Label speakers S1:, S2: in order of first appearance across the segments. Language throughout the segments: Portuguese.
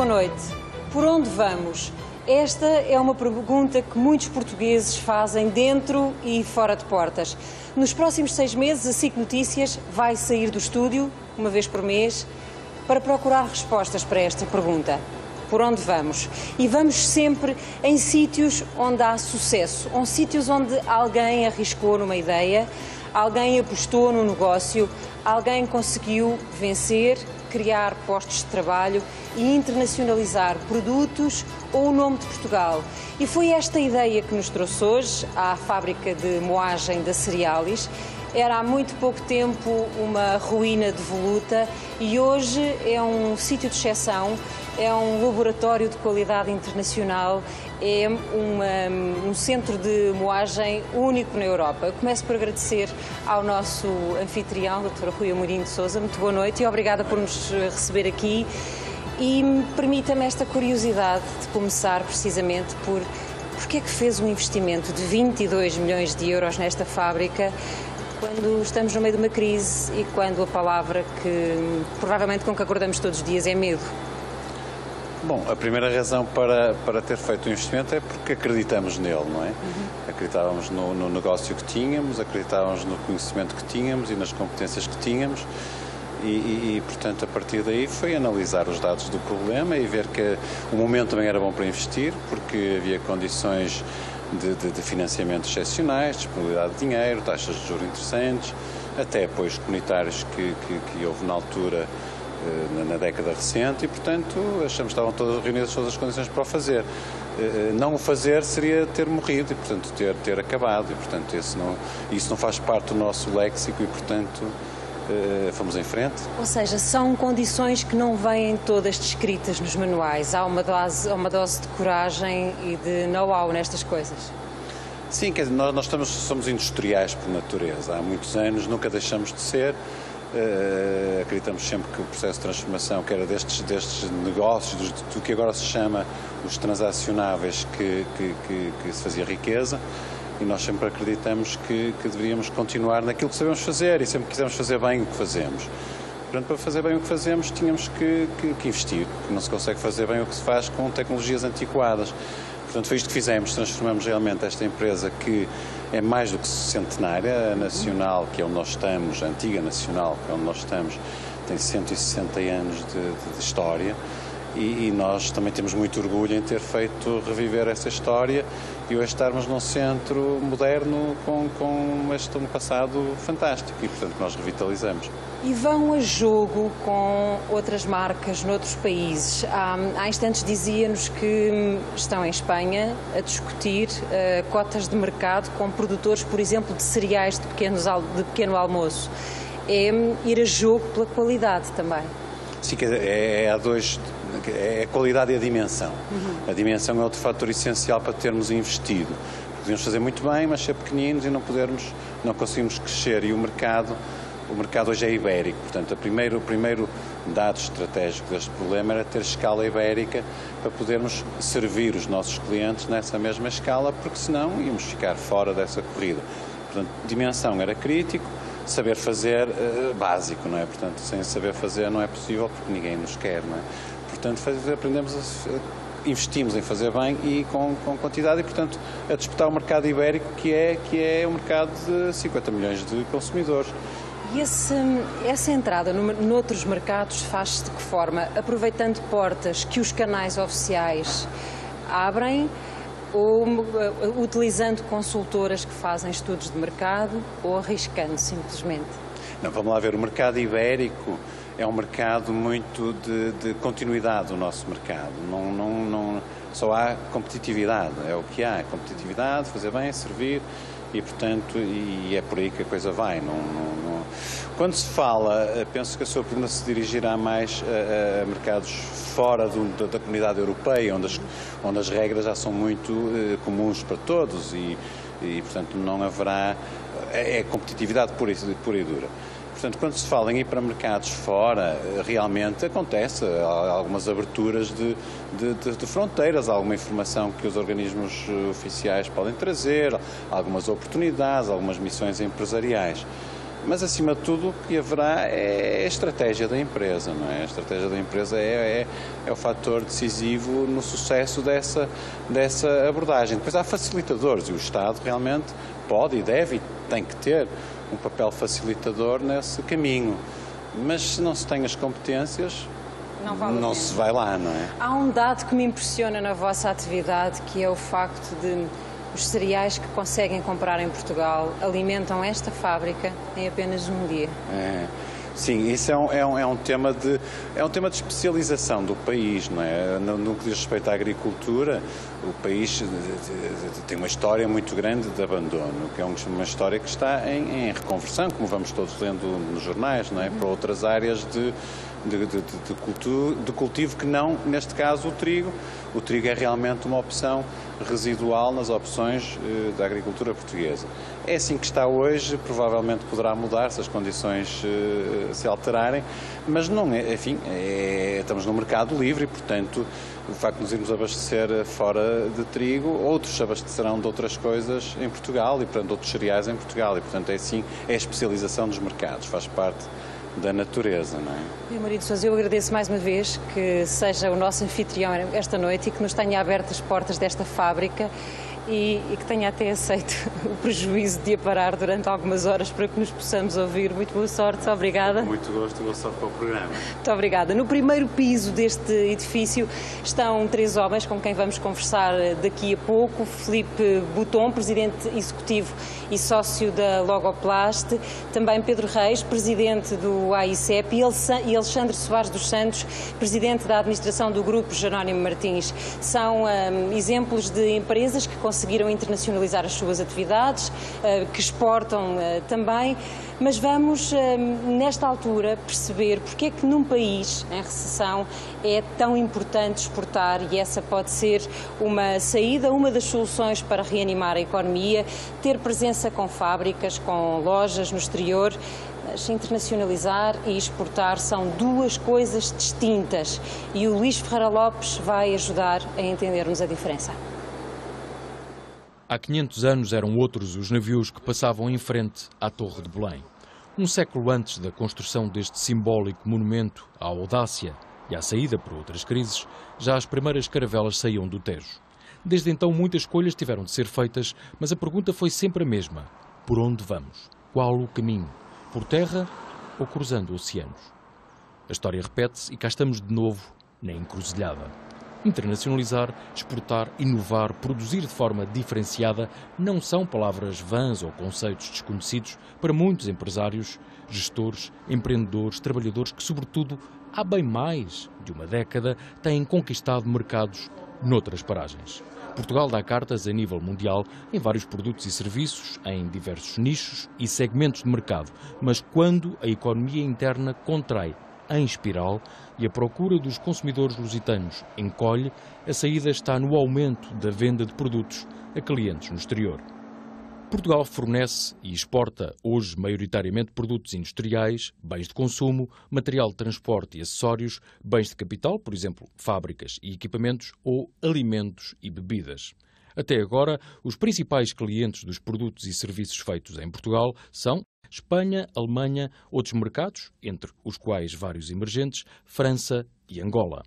S1: boa noite. Por onde vamos? Esta é uma pergunta que muitos portugueses fazem dentro e fora de portas. Nos próximos 6 meses, a SIC Notícias vai sair do estúdio, uma vez por mês, para procurar respostas para esta pergunta. Por onde vamos? E vamos sempre em sítios onde há sucesso, em sítios onde alguém arriscou numa ideia, alguém apostou no negócio, alguém conseguiu vencer, criar postos de trabalho e internacionalizar produtos ou o nome de Portugal. E foi esta ideia que nos trouxe hoje à fábrica de moagem da Cerealis. Era há muito pouco tempo uma ruína devoluta e hoje é um sítio de exceção, é um laboratório de qualidade internacional, é um centro de moagem único na Europa. Eu começo por agradecer ao nosso anfitrião, Dr. Rui Amorim de Sousa. Muito boa noite e obrigada por nos receber aqui. E permita-me esta curiosidade de começar precisamente por porque é que fez um investimento de 22 milhões de euros nesta fábrica quando estamos no meio de uma crise e quando a palavra que provavelmente com que acordamos todos os dias é medo.
S2: Bom, a primeira razão para ter feito o investimento é porque acreditamos nele, não é? Acreditávamos no negócio que tínhamos, acreditávamos no conhecimento que tínhamos e nas competências que tínhamos e, portanto, a partir daí foi analisar os dados do problema e ver que o momento também era bom para investir, porque havia condições de financiamento excepcionais, disponibilidade de dinheiro, taxas de juros interessantes, até apoios comunitários que houve na altura, na década recente, e, portanto, achamos que estavam todas reunidas todas as condições para o fazer. Não o fazer seria ter morrido e, portanto, ter acabado, e, portanto, isso não faz parte do nosso léxico e, portanto, fomos em frente.
S1: Ou seja, são condições que não vêm todas descritas nos manuais. Há uma dose de coragem e de know-how nestas coisas.
S2: Sim, quer dizer, nós somos industriais por natureza. Há muitos anos nunca deixamos de ser. Acreditamos sempre que o processo de transformação, que era destes negócios, do que agora se chama os transacionáveis, que se fazia riqueza, e nós sempre acreditamos que deveríamos continuar naquilo que sabemos fazer e sempre quisemos fazer bem o que fazemos. Portanto, para fazer bem o que fazemos, tínhamos que investir, porque não se consegue fazer bem o que se faz com tecnologias antiquadas. Portanto, foi isto que fizemos, transformamos realmente esta empresa que é mais do que centenária, a Nacional, que é onde nós estamos, a antiga Nacional, que é onde nós estamos, tem 160 anos de história e nós também temos muito orgulho em ter feito reviver essa história e hoje estarmos num centro moderno com um passado fantástico e, portanto, nós revitalizamos.
S1: E vão a jogo com outras marcas noutros países. Há instantes dizia-nos que estão em Espanha a discutir cotas de mercado com produtores, por exemplo, de cereais de pequeno almoço. É ir a jogo pela qualidade também.
S2: Sim, é a qualidade e a dimensão. A dimensão é outro fator essencial para termos investido. Podemos fazer muito bem, mas ser pequeninos e não conseguimos crescer. E o mercado hoje é ibérico. Portanto, o primeiro dado estratégico deste problema era ter escala ibérica para podermos servir os nossos clientes nessa mesma escala, porque senão íamos ficar fora dessa corrida. Portanto, dimensão era crítico, saber fazer básico, não é? Portanto, sem saber fazer não é possível porque ninguém nos quer, não é? Portanto, investimos em fazer bem e com quantidade e, portanto, a disputar o mercado ibérico, que é um mercado de 50 milhões de consumidores.
S1: E essa entrada noutros mercados faz-se de que forma? Aproveitando portas que os canais oficiais abrem ou utilizando consultoras que fazem estudos de mercado ou arriscando simplesmente?
S2: Não, vamos lá ver, o mercado ibérico é um mercado muito de continuidade do nosso mercado. Não, só há competitividade, é o que há, competitividade, fazer bem, servir e, portanto, é por aí que a coisa vai. Quando se fala, penso que a sua pergunta se dirigirá mais a mercados fora da comunidade europeia, onde as regras já são muito comuns para todos e, portanto, não haverá... É competitividade pura e dura. Portanto, quando se fala em ir para mercados fora, realmente acontece algumas aberturas de fronteiras, alguma informação que os organismos oficiais podem trazer, algumas oportunidades, algumas missões empresariais. mas acima de tudo o que haverá é a estratégia da empresa, não é? A estratégia da empresa é o fator decisivo no sucesso dessa abordagem. Depois há facilitadores e o Estado realmente pode e deve e tem que ter um papel facilitador nesse caminho, mas se não se tem as competências, não se vai lá, não é?
S1: Há um dado que me impressiona na vossa atividade, que é o facto de os cereais que conseguem comprar em Portugal alimentam esta fábrica em apenas um dia.
S2: Sim, isso é um tema de especialização do país, não é? No que diz respeito à agricultura, o país tem uma história muito grande de abandono, que é uma história que está em reconversão, como vamos todos lendo nos jornais, não é? Para outras áreas de cultivo que não, neste caso, o trigo. O trigo é realmente uma opção residual nas opções da agricultura portuguesa. É assim que está hoje, provavelmente poderá mudar se as condições se alterarem, mas não é, enfim, estamos num mercado livre e, portanto, o facto de nos irmos abastecer fora de trigo, outros se abastecerão de outras coisas em Portugal e, portanto, outros cereais em Portugal e, portanto, é assim, é a especialização dos mercados, faz parte da natureza, não é?
S1: Marido Sousa, eu agradeço mais uma vez que seja o nosso anfitrião esta noite e que nos tenha aberto as portas desta fábrica e que tenha até aceito o prejuízo de a parar durante algumas horas para que nos possamos ouvir. Muito boa sorte, obrigada.
S2: Muito gosto e boa sorte para o programa.
S1: Muito obrigada. No primeiro piso deste edifício estão 3 homens com quem vamos conversar daqui a pouco. Filipe Bouton, presidente executivo e sócio da Logoplast, também Pedro Reis, presidente do AICEP, e Alexandre Soares dos Santos, presidente da administração do Grupo Jerónimo Martins. São exemplos de empresas que conseguiram internacionalizar as suas atividades, que exportam também, mas vamos, nesta altura, perceber porque é que num país em recessão é tão importante exportar e essa pode ser uma saída, uma das soluções para reanimar a economia, ter presença com fábricas, com lojas no exterior. Mas internacionalizar e exportar são duas coisas distintas e o Luís Ferreira Lopes vai ajudar a entendermos a diferença.
S3: Há 500 anos eram outros os navios que passavam em frente à Torre de Belém. Um século antes da construção deste simbólico monumento à audácia e à saída por outras crises, já as primeiras caravelas saíam do Tejo. Desde então muitas escolhas tiveram de ser feitas, mas a pergunta foi sempre a mesma. Por onde vamos? Qual o caminho? Por terra ou cruzando oceanos? A história repete-se e cá estamos de novo na encruzilhada. Internacionalizar, exportar, inovar, produzir de forma diferenciada não são palavras vãs ou conceitos desconhecidos para muitos empresários, gestores, empreendedores, trabalhadores que, sobretudo, há bem mais de uma década, têm conquistado mercados noutras paragens. Portugal dá cartas a nível mundial em vários produtos e serviços, em diversos nichos e segmentos de mercado, mas quando a economia interna contrai em espiral e a procura dos consumidores lusitanos encolhe, a saída está no aumento da venda de produtos a clientes no exterior. Portugal fornece e exporta hoje maioritariamente produtos industriais, bens de consumo, material de transporte e acessórios, bens de capital, por exemplo, fábricas e equipamentos, ou alimentos e bebidas. Até agora, os principais clientes dos produtos e serviços feitos em Portugal são Espanha, Alemanha, outros mercados, entre os quais vários emergentes, França e Angola.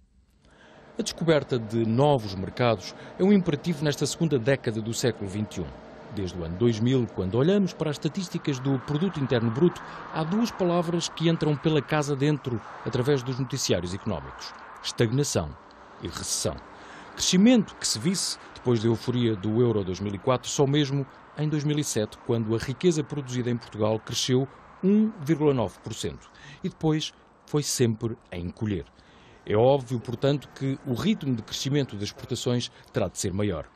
S3: A descoberta de novos mercados é um imperativo nesta segunda década do século XXI. Desde o ano 2000, quando olhamos para as estatísticas do Produto Interno Bruto, há duas palavras que entram pela casa dentro através dos noticiários económicos: estagnação e recessão. Crescimento que se visse depois da euforia do Euro 2004 só mesmo em 2007, quando a riqueza produzida em Portugal cresceu 1,9% e depois foi sempre a encolher. É óbvio, portanto, que o ritmo de crescimento das exportações terá de ser maior.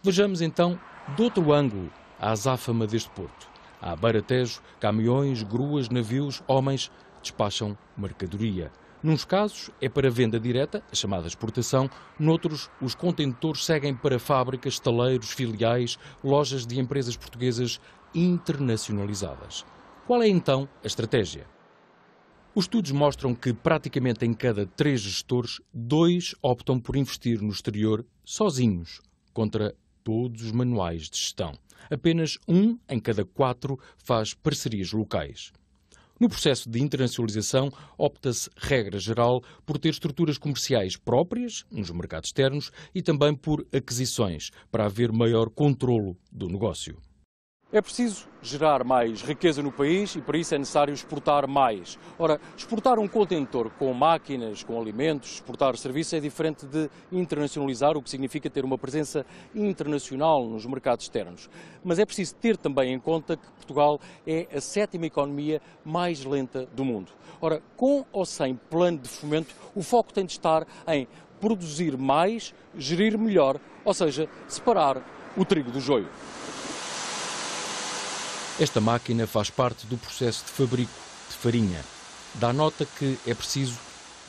S3: Vejamos então, de outro ângulo, a azáfama deste porto. À beira-tejo, caminhões, gruas, navios, homens despacham mercadoria. Nuns casos é para venda direta, a chamada exportação, noutros os contentores seguem para fábricas, estaleiros, filiais, lojas de empresas portuguesas internacionalizadas. Qual é então a estratégia? Os estudos mostram que praticamente em cada 3 gestores, 2 optam por investir no exterior sozinhos, contra todos os manuais de gestão. Apenas 1 em cada 4 faz parcerias locais. No processo de internacionalização, opta-se, regra geral, por ter estruturas comerciais próprias nos mercados externos e também por aquisições, para haver maior controlo do negócio. É preciso gerar mais riqueza no país e, para isso, é necessário exportar mais. Ora, exportar um contentor com máquinas, com alimentos, exportar serviços é diferente de internacionalizar, o que significa ter uma presença internacional nos mercados externos. Mas é preciso ter também em conta que Portugal é a 7ª economia mais lenta do mundo. Ora, com ou sem plano de fomento, o foco tem de estar em produzir mais, gerir melhor, ou seja, separar o trigo do joio. Esta máquina faz parte do processo de fabrico de farinha. Dá nota que é preciso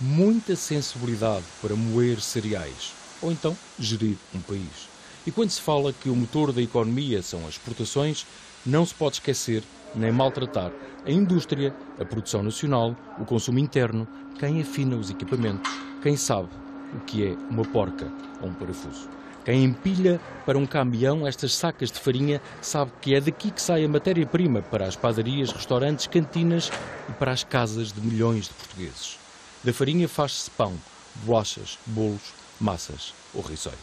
S3: muita sensibilidade para moer cereais, ou então gerir um país. E quando se fala que o motor da economia são as exportações, não se pode esquecer nem maltratar a indústria, a produção nacional, o consumo interno, quem afina os equipamentos, quem sabe o que é uma porca ou um parafuso. Quem empilha para um caminhão estas sacas de farinha sabe que é daqui que sai a matéria-prima para as padarias, restaurantes, cantinas e para as casas de milhões de portugueses. Da farinha faz-se pão, bolachas, bolos, massas ou rissóis.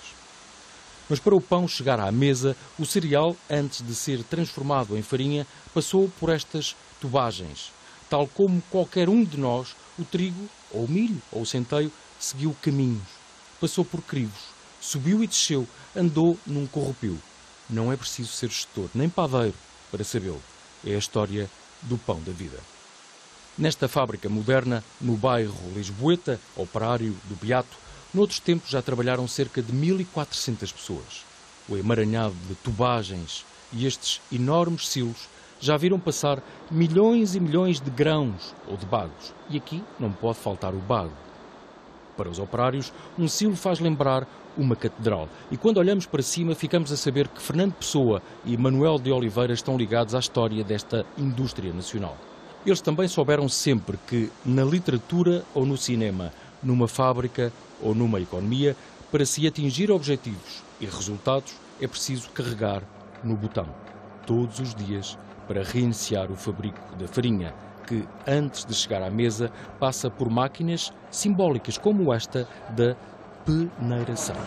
S3: Mas para o pão chegar à mesa, o cereal, antes de ser transformado em farinha, passou por estas tubagens. Tal como qualquer um de nós, o trigo, ou o milho, ou o centeio, seguiu caminhos. Passou por crivos. Subiu e desceu, andou num corrupio. Não é preciso ser gestor, nem padeiro, para sabê-lo. É a história do pão da vida. Nesta fábrica moderna, no bairro Lisboeta, operário do Beato, noutros tempos já trabalharam cerca de 1.400 pessoas. O emaranhado de tubagens e estes enormes silos já viram passar milhões e milhões de grãos ou de bagos. E aqui não pode faltar o bago. Para os operários, um silo faz lembrar uma catedral. E quando olhamos para cima, ficamos a saber que Fernando Pessoa e Manuel de Oliveira estão ligados à história desta indústria nacional. Eles também souberam sempre que, na literatura ou no cinema, numa fábrica ou numa economia, para se atingir objetivos e resultados, é preciso carregar no botão, todos os dias, para reiniciar o fabrico da farinha, que, antes de chegar à mesa, passa por máquinas simbólicas como esta da peneiração.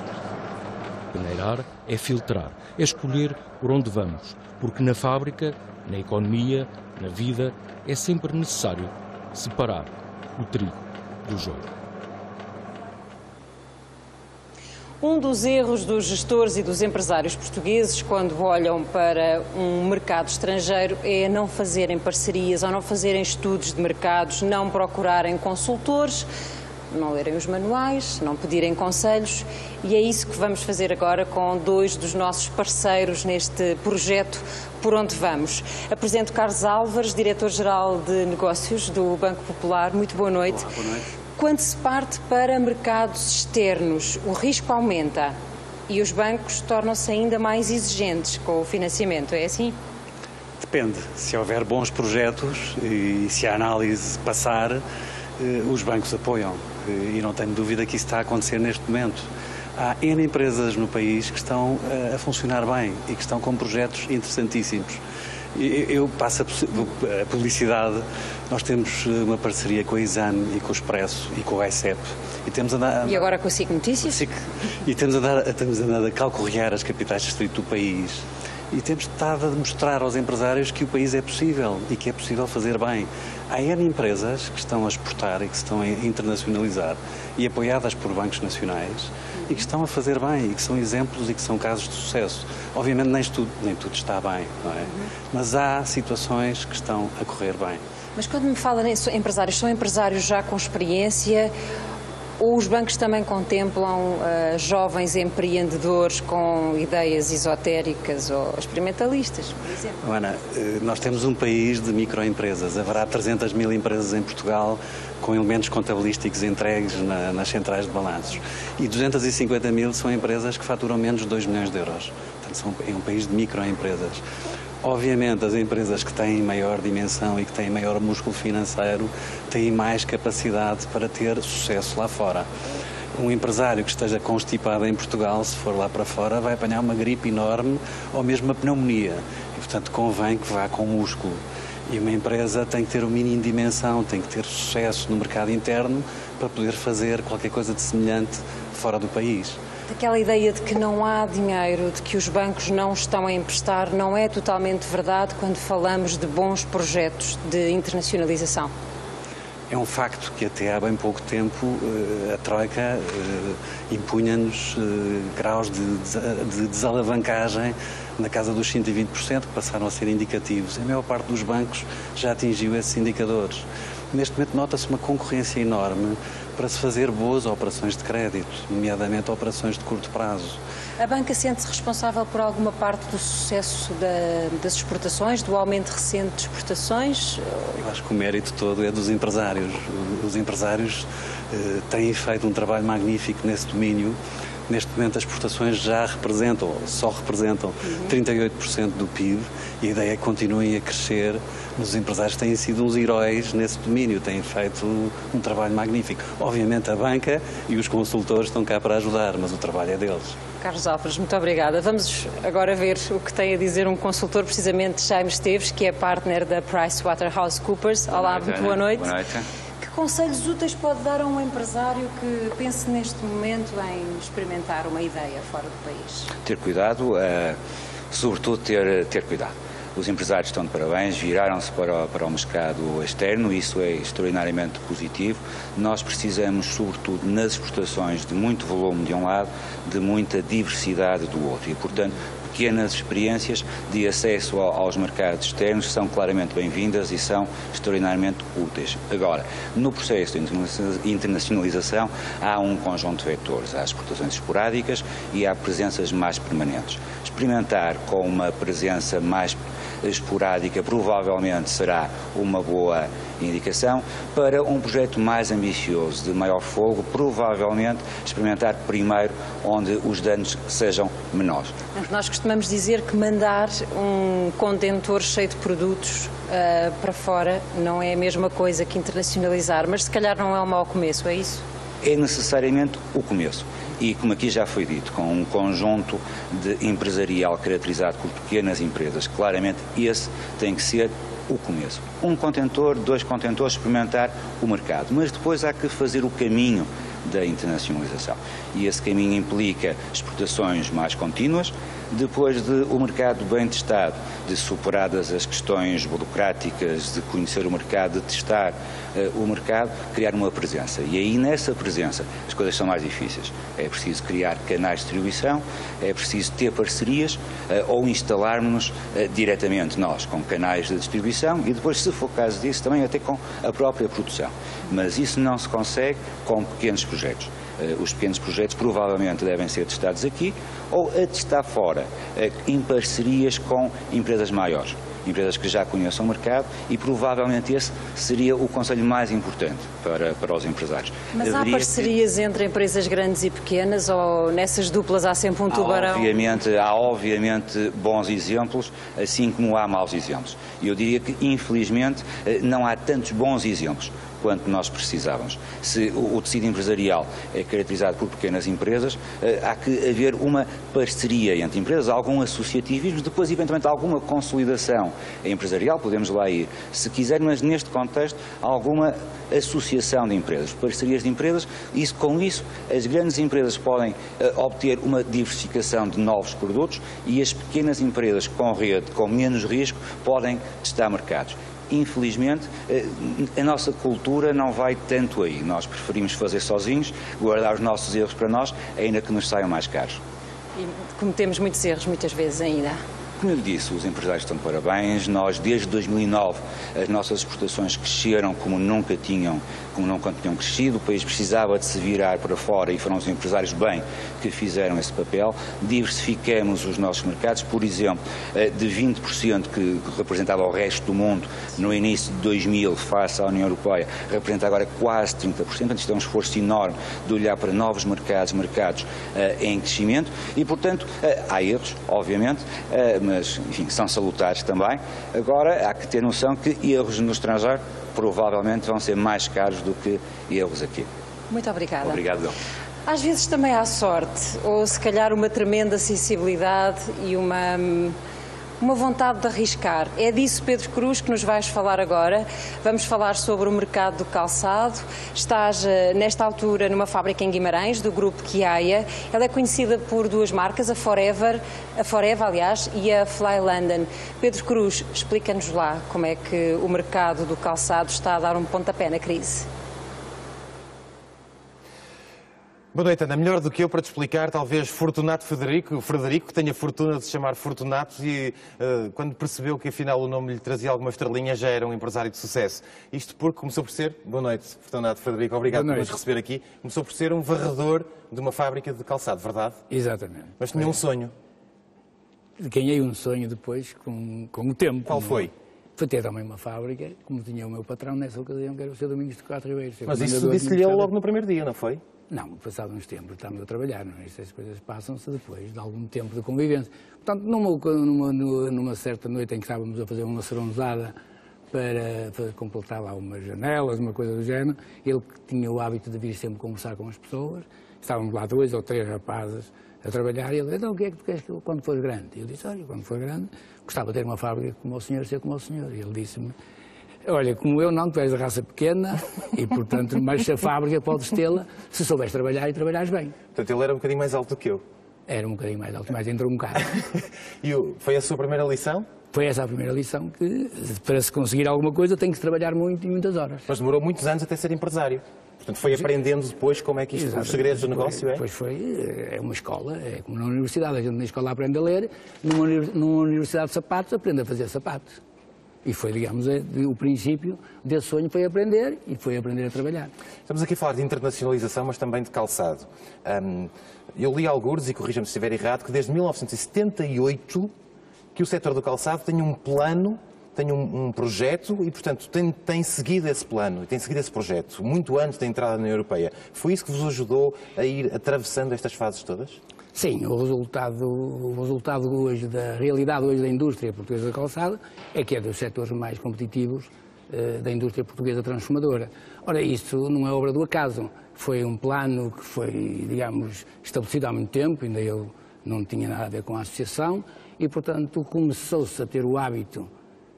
S3: Peneirar é filtrar, é escolher por onde vamos, porque na fábrica, na economia, na vida, é sempre necessário separar o trigo do joio.
S1: Um dos erros dos gestores e dos empresários portugueses quando olham para um mercado estrangeiro é não fazerem parcerias ou não fazerem estudos de mercados, não procurarem consultores, não lerem os manuais, não pedirem conselhos, e é isso que vamos fazer agora com 2 dos nossos parceiros neste projeto Por Onde Vamos. Apresento Carlos Álvares, Diretor-Geral de Negócios do Banco Popular. Muito boa noite.
S4: Olá, boa noite.
S1: Quando se parte para mercados externos, o risco aumenta e os bancos tornam-se ainda mais exigentes com o financiamento, é assim?
S4: Depende. Se houver bons projetos e se a análise passar, os bancos apoiam. E não tenho dúvida que isso está a acontecer neste momento. Há N empresas no país que estão a funcionar bem e que estão com projetos interessantíssimos. Eu passo a publicidade. Nós temos uma parceria com a Exame e com o Expresso e com o ICEP.
S1: E agora com a SIC Notícias?
S4: E temos andado a calcorrear as capitais de distrito do país. E temos estado a mostrar aos empresários que o país é possível e que é possível fazer bem. Há N empresas que estão a exportar e que se estão a internacionalizar e apoiadas por bancos nacionais e que estão a fazer bem e que são exemplos e que são casos de sucesso. Obviamente nem tudo está bem, não é? Mas há situações que estão a correr bem.
S1: Mas quando me fala em empresários, são empresários já com experiência ou os bancos também contemplam jovens empreendedores com ideias esotéricas ou experimentalistas, por exemplo?
S4: Ana, nós temos um país de microempresas. Haverá 300 mil empresas em Portugal com elementos contabilísticos entregues nas centrais de balanços. E 250 mil são empresas que faturam menos de 2 milhões de euros. Portanto, é um país de microempresas. Obviamente, as empresas que têm maior dimensão e que têm maior músculo financeiro têm mais capacidade para ter sucesso lá fora. Um empresário que esteja constipado em Portugal, se for lá para fora, vai apanhar uma gripe enorme ou mesmo uma pneumonia. E, portanto, convém que vá com músculo. E uma empresa tem que ter o mínimo de dimensão, tem que ter sucesso no mercado interno para poder fazer qualquer coisa de semelhante fora do país.
S1: Aquela ideia de que não há dinheiro, de que os bancos não estão a emprestar, não é totalmente verdade quando falamos de bons projetos de internacionalização.
S4: É um facto que até há bem pouco tempo a Troika impunha-nos graus de desalavancagem na casa dos 120%, que passaram a ser indicativos. A maior parte dos bancos já atingiu esses indicadores. Neste momento nota-se uma concorrência enorme para se fazer boas operações de crédito, nomeadamente operações de curto prazo.
S1: A banca sente-se responsável por alguma parte do sucesso das exportações, do aumento recente de exportações?
S4: Eu acho que o mérito todo é dos empresários. Os empresários têm feito um trabalho magnífico nesse domínio. Neste momento as exportações já representam, ou só representam, 38% do PIB e a ideia é que continuem a crescer. Os empresários têm sido uns heróis nesse domínio, têm feito um trabalho magnífico. Obviamente a banca e os consultores estão cá para ajudar, mas o trabalho é deles.
S1: Carlos Alves, muito obrigada. Vamos agora ver o que tem a dizer um consultor, precisamente Jaime Esteves, que é partner da PricewaterhouseCoopers. Olá, muito boa noite.
S5: Boa noite.
S1: Que conselhos úteis pode dar a um empresário que pense neste momento em experimentar uma ideia fora do país?
S5: Ter cuidado, sobretudo ter cuidado. Os empresários estão de parabéns, viraram-se para o mercado externo, isso é extraordinariamente positivo. Nós precisamos, sobretudo nas exportações, de muito volume de um lado, de muita diversidade do outro e, portanto, pequenas experiências de acesso aos mercados externos são claramente bem-vindas e são extraordinariamente úteis. Agora, no processo de internacionalização há um conjunto de vetores, há exportações esporádicas e há presenças mais permanentes. Experimentar com uma presença mais esporádica provavelmente será uma boa indicação. Para um projeto mais ambicioso, de maior fogo, provavelmente experimentar primeiro onde os danos sejam menores.
S1: Nós costumamos dizer que mandar um contentor cheio de produtos para fora não é a mesma coisa que internacionalizar, mas se calhar não é um mau começo, é isso?
S5: É necessariamente o começo. E, como aqui já foi dito, com um conjunto de empresarial caracterizado por pequenas empresas, claramente esse tem que ser o começo. Um contentor, 2 contentores, experimentar o mercado, mas depois há que fazer o caminho da internacionalização. E esse caminho implica exportações mais contínuas, depois de o mercado bem testado, de superadas as questões burocráticas, de conhecer o mercado, de testar o mercado, criar uma presença. E aí, nessa presença, as coisas são mais difíceis. É preciso criar canais de distribuição, é preciso ter parcerias ou instalarmos-nos diretamente nós, com canais de distribuição e depois, se for caso disso, também até com a própria produção. Mas isso não se consegue com pequenos projetos. Os pequenos projetos provavelmente devem ser testados aqui ou a testar fora, em parcerias com empresas maiores, empresas que já conheçam o mercado e provavelmente esse seria o conselho mais importante para os empresários.
S1: Mas há parcerias entre empresas grandes e pequenas ou nessas duplas há sempre um tubarão?
S5: Há obviamente bons exemplos, assim como há maus exemplos. E eu diria que infelizmente não há tantos bons exemplos quanto nós precisávamos. Se o tecido empresarial é caracterizado por pequenas empresas, há que haver uma parceria entre empresas, algum associativismo, depois eventualmente alguma consolidação empresarial, podemos lá ir, se quiser, mas neste contexto alguma associação de empresas, parcerias de empresas, e com isso as grandes empresas podem obter uma diversificação de novos produtos e as pequenas empresas com rede, com menos risco, podem testar mercados. Infelizmente, a nossa cultura não vai tanto aí. Nós preferimos fazer sozinhos, guardar os nossos erros para nós, ainda que nos saiam mais caros.
S1: E cometemos muitos erros, muitas vezes ainda.
S5: Como eu disse, os empresários estão de parabéns. Nós, desde 2009, as nossas exportações cresceram como nunca tinham crescido. O país precisava de se virar para fora e foram os empresários bem que fizeram esse papel. Diversificamos os nossos mercados, por exemplo, de 20% que representava o resto do mundo no início de 2000, face à União Europeia, representa agora quase 30%. Portanto, isto é um esforço enorme de olhar para novos mercados em crescimento e, portanto, há erros, obviamente, mas, enfim, são salutares também. Agora, há que ter noção que erros no estrangeiro provavelmente vão ser mais caros do que erros aqui.
S1: Muito obrigada.
S5: Obrigado.
S1: Às vezes também há sorte, ou se calhar uma tremenda sensibilidade e uma vontade de arriscar. É disso, Pedro Cruz, que nos vais falar agora. Vamos falar sobre o mercado do calçado. Estás, nesta altura, numa fábrica em Guimarães, do grupo Kiaia. Ela é conhecida por duas marcas, a Forever, aliás, e a Fly London. Pedro Cruz, explica-nos lá como é que o mercado do calçado está a dar um pontapé na crise.
S6: Boa noite, Ana. Melhor do que eu para te explicar, talvez Fortunato Frederico, que tenha fortuna de se chamar Fortunato e quando percebeu que afinal o nome lhe trazia alguma estrelinha, já era um empresário de sucesso. Isto porque começou por ser, boa noite, Fortunato Frederico, obrigado por nos receber aqui, começou por ser um varredor de uma fábrica de calçado, verdade?
S7: Exatamente.
S6: Mas tinha um sonho.
S7: Ganhei um sonho depois com o tempo.
S6: Qual foi?
S7: Foi ter também uma fábrica, como tinha o meu patrão nessa ocasião, que era o Sr. Domingos de Quatro Ribeiros.
S6: Mas isso disse-lhe ele logo no primeiro dia, não foi?
S7: Não, passado uns tempos, estamos a trabalhar, não é? Estas coisas passam-se depois de algum tempo de convivência. Portanto, numa certa noite em que estávamos a fazer uma serãozada para completar lá umas janelas, uma coisa do género, ele tinha o hábito de vir sempre conversar com as pessoas, estávamos lá 2 ou 3 rapazes a trabalhar, e ele disse, então o que é que tu queres quando fores grande? E eu disse, olha, quando for grande, gostava de ter uma fábrica como o senhor, ser como o senhor. E ele disse-me, olha, como eu não, tu és de raça pequena e, portanto, mas se a fábrica podes tê-la se souberes trabalhar e trabalhares bem.
S6: Portanto, ele era um bocadinho mais alto do que eu.
S7: Era um bocadinho mais alto, mas entrou um bocado.
S6: E foi a sua primeira lição?
S7: Foi essa a primeira lição, que para se conseguir alguma coisa tem que se trabalhar muito e muitas horas.
S6: Mas demorou muitos anos até ser empresário. Portanto, foi aprendendo depois como é que isto, os segredos do negócio, é?
S7: Depois é uma escola, é como na universidade, a gente na escola aprende a ler, numa universidade de sapatos aprende a fazer sapatos. E foi, digamos, o princípio desse sonho foi aprender e foi aprender a trabalhar.
S6: Estamos aqui a falar de internacionalização, mas também de calçado. Eu li algures, e corrija-me se estiver errado, que desde 1978 que o setor do calçado tem um plano, tem um projeto e, portanto, tem seguido esse plano e tem seguido esse projeto, muito antes da entrada na União Europeia. Foi isso que vos ajudou a ir atravessando estas fases todas?
S7: Sim, o resultado hoje da realidade hoje da indústria portuguesa de calçado é que é dos setores mais competitivos da indústria portuguesa transformadora. Ora, isso não é obra do acaso, foi um plano que foi, digamos, estabelecido há muito tempo, ainda eu não tinha nada a ver com a associação e, portanto, começou-se a ter o hábito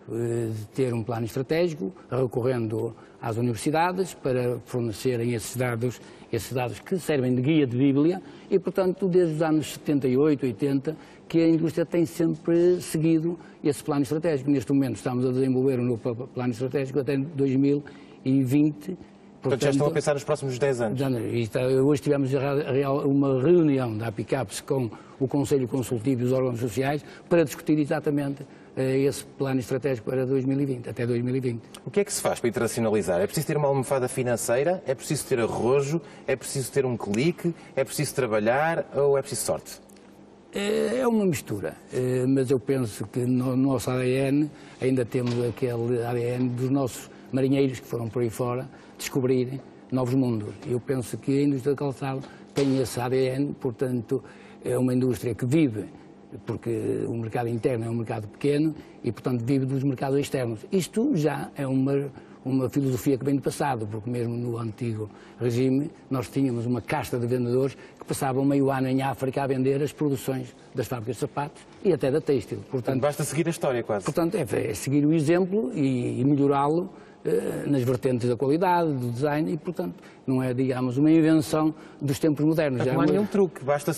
S7: de ter um plano estratégico, recorrendo às universidades para fornecerem esses dados que servem de guia de Bíblia e, portanto, desde os anos 78, 80, que a indústria tem sempre seguido esse plano estratégico. Neste momento estamos a desenvolver um novo plano estratégico até 2020.
S6: Portanto, já estão a pensar nos próximos 10 anos.
S7: Hoje tivemos uma reunião da APICAPS com o Conselho Consultivo e os órgãos sociais para discutir exatamente esse plano estratégico para 2020, até 2020.
S6: O que é que se faz para internacionalizar? É preciso ter uma almofada financeira? É preciso ter arrojo? É preciso ter um clique? É preciso trabalhar? Ou é preciso sorte?
S7: É uma mistura, mas eu penso que no nosso ADN ainda temos aquele ADN dos nossos marinheiros que foram por aí fora descobrirem novos mundos. Eu penso que a indústria do calçado tem esse ADN, portanto, é uma indústria que vive, porque o mercado interno é um mercado pequeno e, portanto, vive dos mercados externos. Isto já é uma filosofia que vem do passado, porque mesmo no antigo regime nós tínhamos uma casta de vendedores que passavam meio ano em África a vender as produções das fábricas de sapatos e até da têxtil.
S6: Portanto, basta seguir a história quase.
S7: Portanto, é seguir o exemplo e melhorá-lo nas vertentes da qualidade, do design e, portanto, não é, digamos, uma invenção dos tempos modernos.
S6: Não há nenhum truque, basta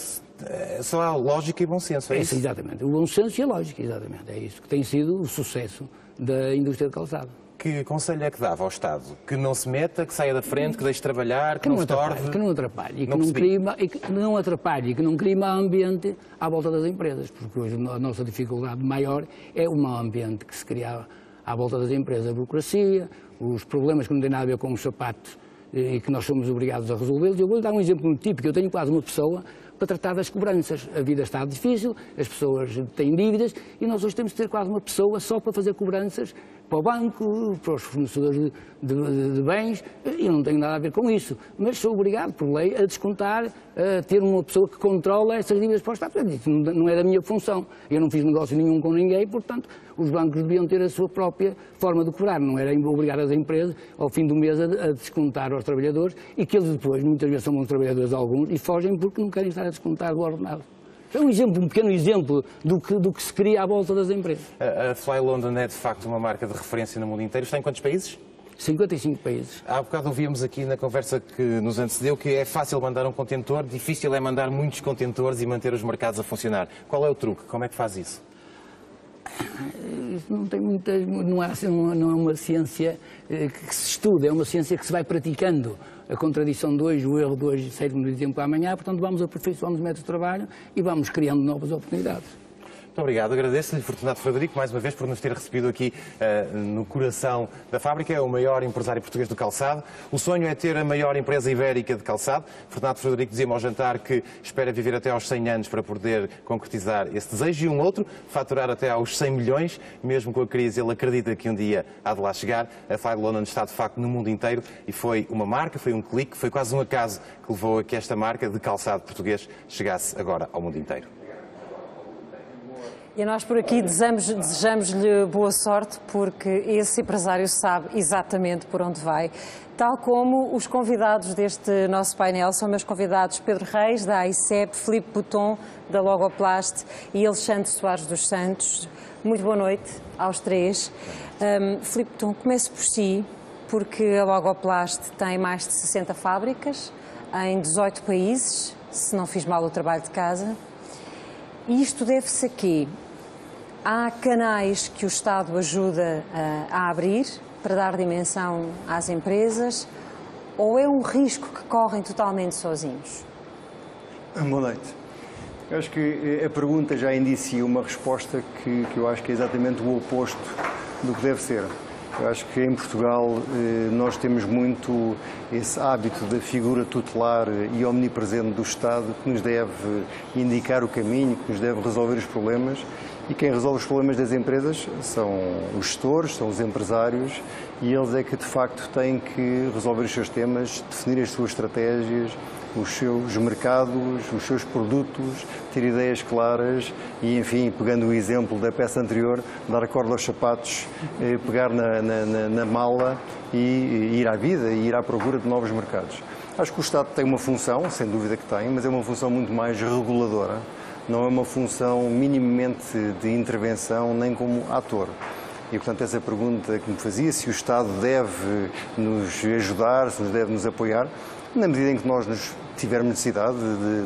S6: só a lógica e bom senso, é isso?
S7: Exatamente, o bom senso e a lógica, exatamente. É isso que tem sido o sucesso da indústria do calçado.
S6: Que conselho é que dava ao Estado? Que não se meta, que saia da frente, que deixe trabalhar, que não estorve?
S7: Que não atrapalhe, e que não crie mau ambiente à volta das empresas, porque hoje a nossa dificuldade maior é o mau ambiente que se cria à volta das empresas, a burocracia, os problemas que não têm nada a ver com os sapatos e que nós somos obrigados a resolvê-los. Eu vou-lhe dar um exemplo muito típico. Eu tenho quase uma pessoa para tratar das cobranças. A vida está difícil, as pessoas têm dívidas e nós hoje temos de ter quase uma pessoa só para fazer cobranças para o banco, para os fornecedores de bens. Eu não tenho nada a ver com isso, mas sou obrigado, por lei, a descontar, a ter uma pessoa que controla essas dívidas para o Estado. Isso não é da minha função. Eu não fiz negócio nenhum com ninguém, portanto, os bancos deviam ter a sua própria forma de cobrar. Não era obrigar as empresas, ao fim do mês, a descontar aos trabalhadores e que eles depois, muitas vezes, são bons trabalhadores alguns e fogem porque não querem estar a descontar do ordenado. É um pequeno exemplo do que se cria à volta das empresas.
S6: A Fly London é, de facto, uma marca de referência no mundo inteiro. Está em quantos países?
S7: 55 países.
S6: Há bocado ouvíamos aqui na conversa que nos antecedeu que é fácil mandar um contentor, difícil é mandar muitos contentores e manter os mercados a funcionar. Qual é o truque? Como é que faz isso?
S7: Não tem muitas, não é uma ciência que se estuda, é uma ciência que se vai praticando. A contradição de hoje, o erro de hoje, serve-nos de tempo amanhã, portanto vamos aperfeiçoando os métodos de trabalho e vamos criando novas oportunidades.
S6: Muito obrigado. Agradeço-lhe, Fortunato Frederico, mais uma vez por nos ter recebido aqui no coração da fábrica. É o maior empresário português do calçado. O sonho é ter a maior empresa ibérica de calçado. Fortunato Frederico dizia-me ao jantar que espera viver até aos 100 anos para poder concretizar esse desejo. E um outro, faturar até aos 100 milhões. Mesmo com a crise, ele acredita que um dia há de lá chegar. A Fly London está, de facto, no mundo inteiro e foi uma marca, foi um clique, foi quase um acaso que levou a que esta marca de calçado português chegasse agora ao mundo inteiro.
S1: E nós por aqui desejamos-lhe boa sorte, porque esse empresário sabe exatamente por onde vai. Tal como os convidados deste nosso painel, são meus convidados Pedro Reis, da AICEP, Filipe Bouton, da Logoplast e Alexandre Soares dos Santos. Muito boa noite aos três. Filipe Bouton, comece por si, porque a Logoplast tem mais de 60 fábricas em 18 países, se não fiz mal o trabalho de casa. E isto deve-se a quê? Há canais que o Estado ajuda a abrir para dar dimensão às empresas, ou é um risco que correm totalmente sozinhos?
S8: Boa noite. Eu acho que a pergunta já indicia uma resposta que eu acho que é exatamente o oposto do que deve ser. Eu acho que em Portugal nós temos muito esse hábito da figura tutelar e omnipresente do Estado que nos deve indicar o caminho, que nos deve resolver os problemas, e quem resolve os problemas das empresas são os gestores, são os empresários, e eles é que de facto têm que resolver os seus temas, definir as suas estratégias, os seus mercados, os seus produtos, ter ideias claras e, enfim, pegando o exemplo da peça anterior, dar corda aos sapatos, pegar na mala e ir à vida e ir à procura de novos mercados. Acho que o Estado tem uma função, sem dúvida que tem, mas é uma função muito mais reguladora, não é uma função minimamente de intervenção nem como ator. E, portanto, essa pergunta que me fazia, se o Estado deve nos ajudar, se nos deve nos apoiar, na medida em que nós tivermos necessidade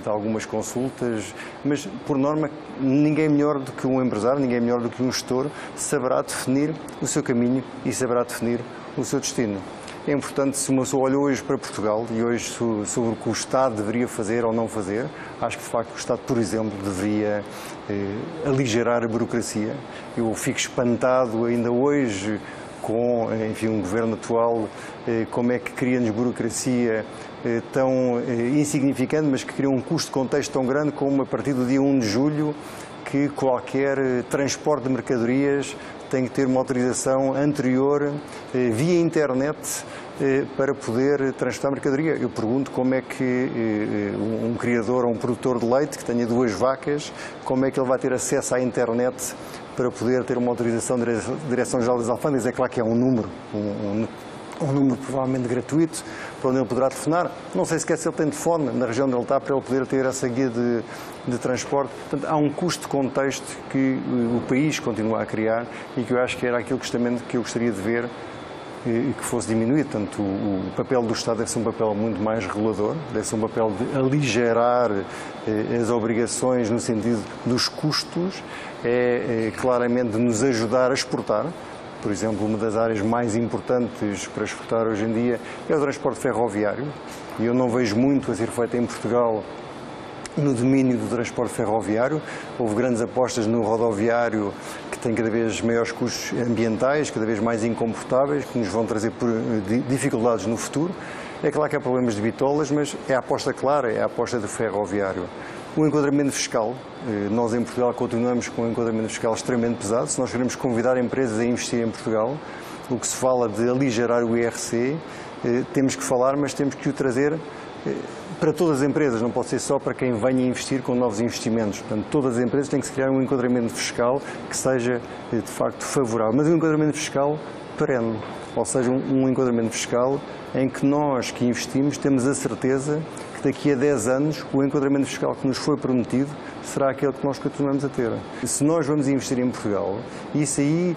S8: de algumas consultas, mas, por norma, ninguém melhor do que um empresário, ninguém melhor do que um gestor saberá definir o seu caminho e saberá definir o seu destino. É importante, se uma pessoa olha hoje para Portugal e hoje sobre o que o Estado deveria fazer ou não fazer, acho que, de facto, o Estado, por exemplo, deveria aligerar a burocracia. Eu fico espantado ainda hoje com, enfim, um governo atual, como é que cria-nos burocracia tão insignificante, mas que cria um custo de contexto tão grande como a partir do dia 1 de julho que qualquer transporte de mercadorias tem que ter uma autorização anterior via internet para poder transportar mercadoria. Eu pergunto como é que um criador ou um produtor de leite que tenha 2 vacas, como é que ele vai ter acesso à internet para poder ter uma autorização da Direção-Geral das Alfândegas? É claro que é um número, um número provavelmente gratuito, para onde ele poderá telefonar. Não sei sequer se ele tem telefone na região onde ele está para ele poder ter essa guia de transporte. Portanto, há um custo de contexto que o país continua a criar e que eu acho que era aquilo que eu gostaria de ver que fosse diminuído. Portanto, o papel do Estado deve ser um papel muito mais regulador, deve ser um papel de aligerar as obrigações no sentido dos custos, claramente de nos ajudar a exportar. Por exemplo, uma das áreas mais importantes para exportar hoje em dia é o transporte ferroviário, e eu não vejo muito a ser feito em Portugal no domínio do transporte ferroviário. Houve grandes apostas no rodoviário, que tem cada vez maiores custos ambientais, cada vez mais incomportáveis, que nos vão trazer dificuldades no futuro. É claro que há problemas de bitolas, mas é a aposta clara, é a aposta do ferroviário. O enquadramento fiscal, nós em Portugal continuamos com um enquadramento fiscal extremamente pesado. Se nós queremos convidar empresas a investir em Portugal, o que se fala de aligerar o IRC, temos que falar, mas temos que o trazer para todas as empresas, não pode ser só para quem venha investir com novos investimentos. Portanto, todas as empresas têm que se criar um enquadramento fiscal que seja, de facto, favorável. Mas um enquadramento fiscal perene, ou seja, um enquadramento fiscal em que nós que investimos temos a certeza que daqui a 10 anos o enquadramento fiscal que nos foi prometido será aquele que nós continuamos a ter. Se nós vamos investir em Portugal, isso aí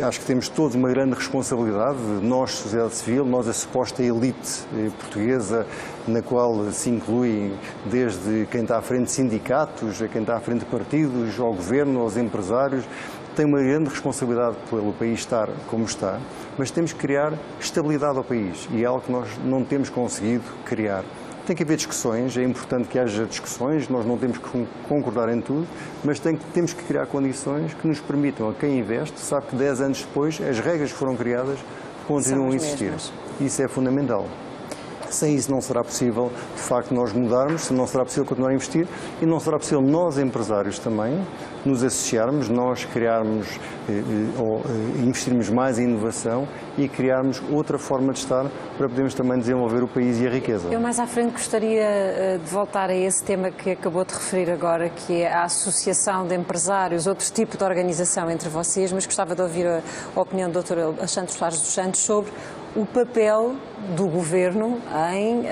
S8: acho que temos todos uma grande responsabilidade, nós, sociedade civil, nós a suposta elite portuguesa, na qual se inclui desde quem está à frente de sindicatos, a quem está à frente de partidos, ao governo, aos empresários, tem uma grande responsabilidade pelo país estar como está, mas temos que criar estabilidade ao país e é algo que nós não temos conseguido criar. Tem que haver discussões, é importante que haja discussões, nós não temos que concordar em tudo, mas temos que criar condições que nos permitam a quem investe, sabe que 10 anos depois as regras que foram criadas continuam a existir. Isso é fundamental. Sem isso não será possível, de facto, nós mudarmos, não será possível continuar a investir e não será possível nós, empresários, também nos associarmos, nós criarmos ou investirmos mais em inovação e criarmos outra forma de estar para podermos também desenvolver o país e a riqueza.
S1: Eu mais à frente gostaria de voltar a esse tema que acabou de referir agora, que é a associação de empresários, outro tipo de organização entre vocês, mas gostava de ouvir a opinião do Dr. Alexandre Soares dos Santos sobre o papel do Governo em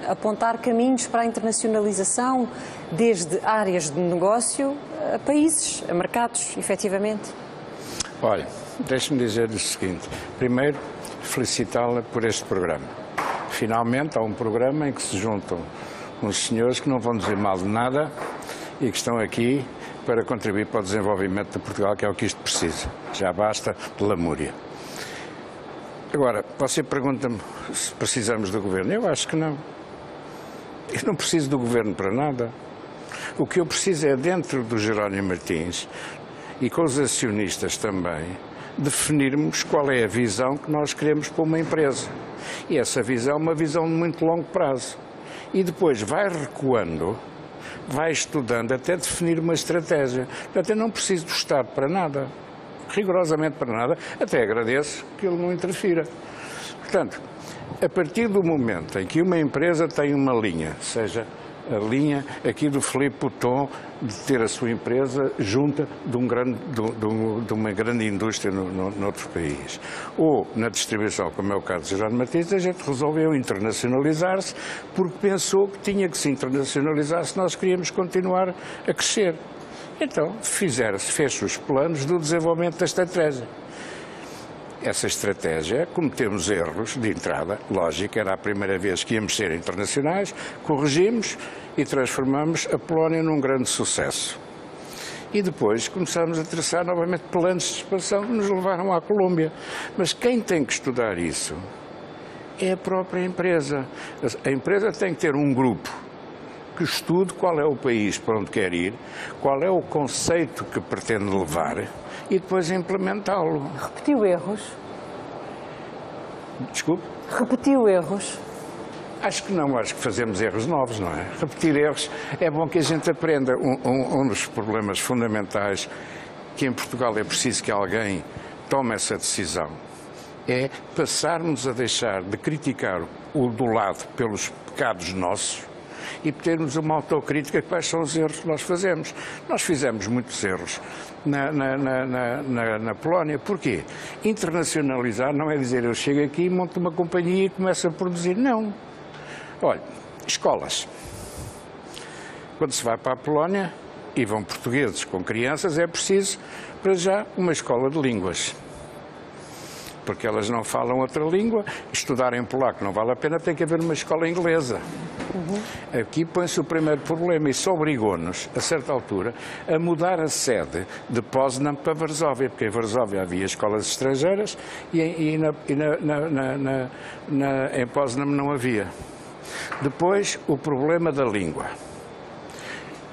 S1: apontar caminhos para a internacionalização, desde áreas de negócio a países, a mercados, efetivamente.
S9: Olha, deixe-me dizer-lhe o seguinte. Primeiro, felicitá-la por este programa. Finalmente, há um programa em que se juntam uns senhores que não vão dizer mal de nada e que estão aqui para contribuir para o desenvolvimento de Portugal, que é o que isto precisa. Já basta de lamúria. Agora, você pergunta-me se precisamos do Governo. Eu acho que não. Eu não preciso do Governo para nada. O que eu preciso é, dentro do Jerónimo Martins e com os acionistas também, definirmos qual é a visão que nós queremos para uma empresa. E essa visão é uma visão de muito longo prazo. E depois vai recuando, vai estudando até definir uma estratégia. Portanto, eu não preciso do Estado para nada. Rigorosamente para nada, até agradeço que ele não interfira. Portanto, a partir do momento em que uma empresa tem uma linha, seja a linha aqui do Filipe Pouton de ter a sua empresa junta de uma grande indústria noutro país, ou na distribuição, como é o caso de Jerónimo Martins, a gente resolveu internacionalizar-se porque pensou que tinha que se internacionalizar se nós queríamos continuar a crescer. Então, fez os planos do desenvolvimento da estratégia. Essa estratégia, cometemos erros de entrada, lógico, era a primeira vez que íamos ser internacionais, corrigimos e transformamos a Polónia num grande sucesso. E depois começamos a traçar novamente planos de expansão que nos levaram à Colômbia. Mas quem tem que estudar isso é a própria empresa. A empresa tem que ter um grupo que estude qual é o país para onde quer ir, qual é o conceito que pretende levar e depois implementá-lo.
S1: Repetiu erros?
S9: Desculpe?
S1: Repetiu erros?
S9: Acho que não, acho que fazemos erros novos, não é? Repetir erros é bom que a gente aprenda. Um dos problemas fundamentais que em Portugal é preciso que alguém tome essa decisão é passarmos a deixar de criticar o do lado pelos pecados nossos e termos uma autocrítica de quais são os erros que nós fazemos. Nós fizemos muitos erros na Polónia. Porquê? Internacionalizar não é dizer eu chego aqui, monto uma companhia e começo a produzir. Não. Olha, escolas. Quando se vai para a Polónia e vão portugueses com crianças, é preciso, para já, uma escola de línguas. Porque elas não falam outra língua, estudar em polaco não vale a pena, tem que haver uma escola inglesa. Aqui põe-se o primeiro problema, isso obrigou-nos, a certa altura, a mudar a sede de Poznan para Varsóvia, porque em Varsóvia havia escolas estrangeiras e em Poznan não havia. Depois, o problema da língua.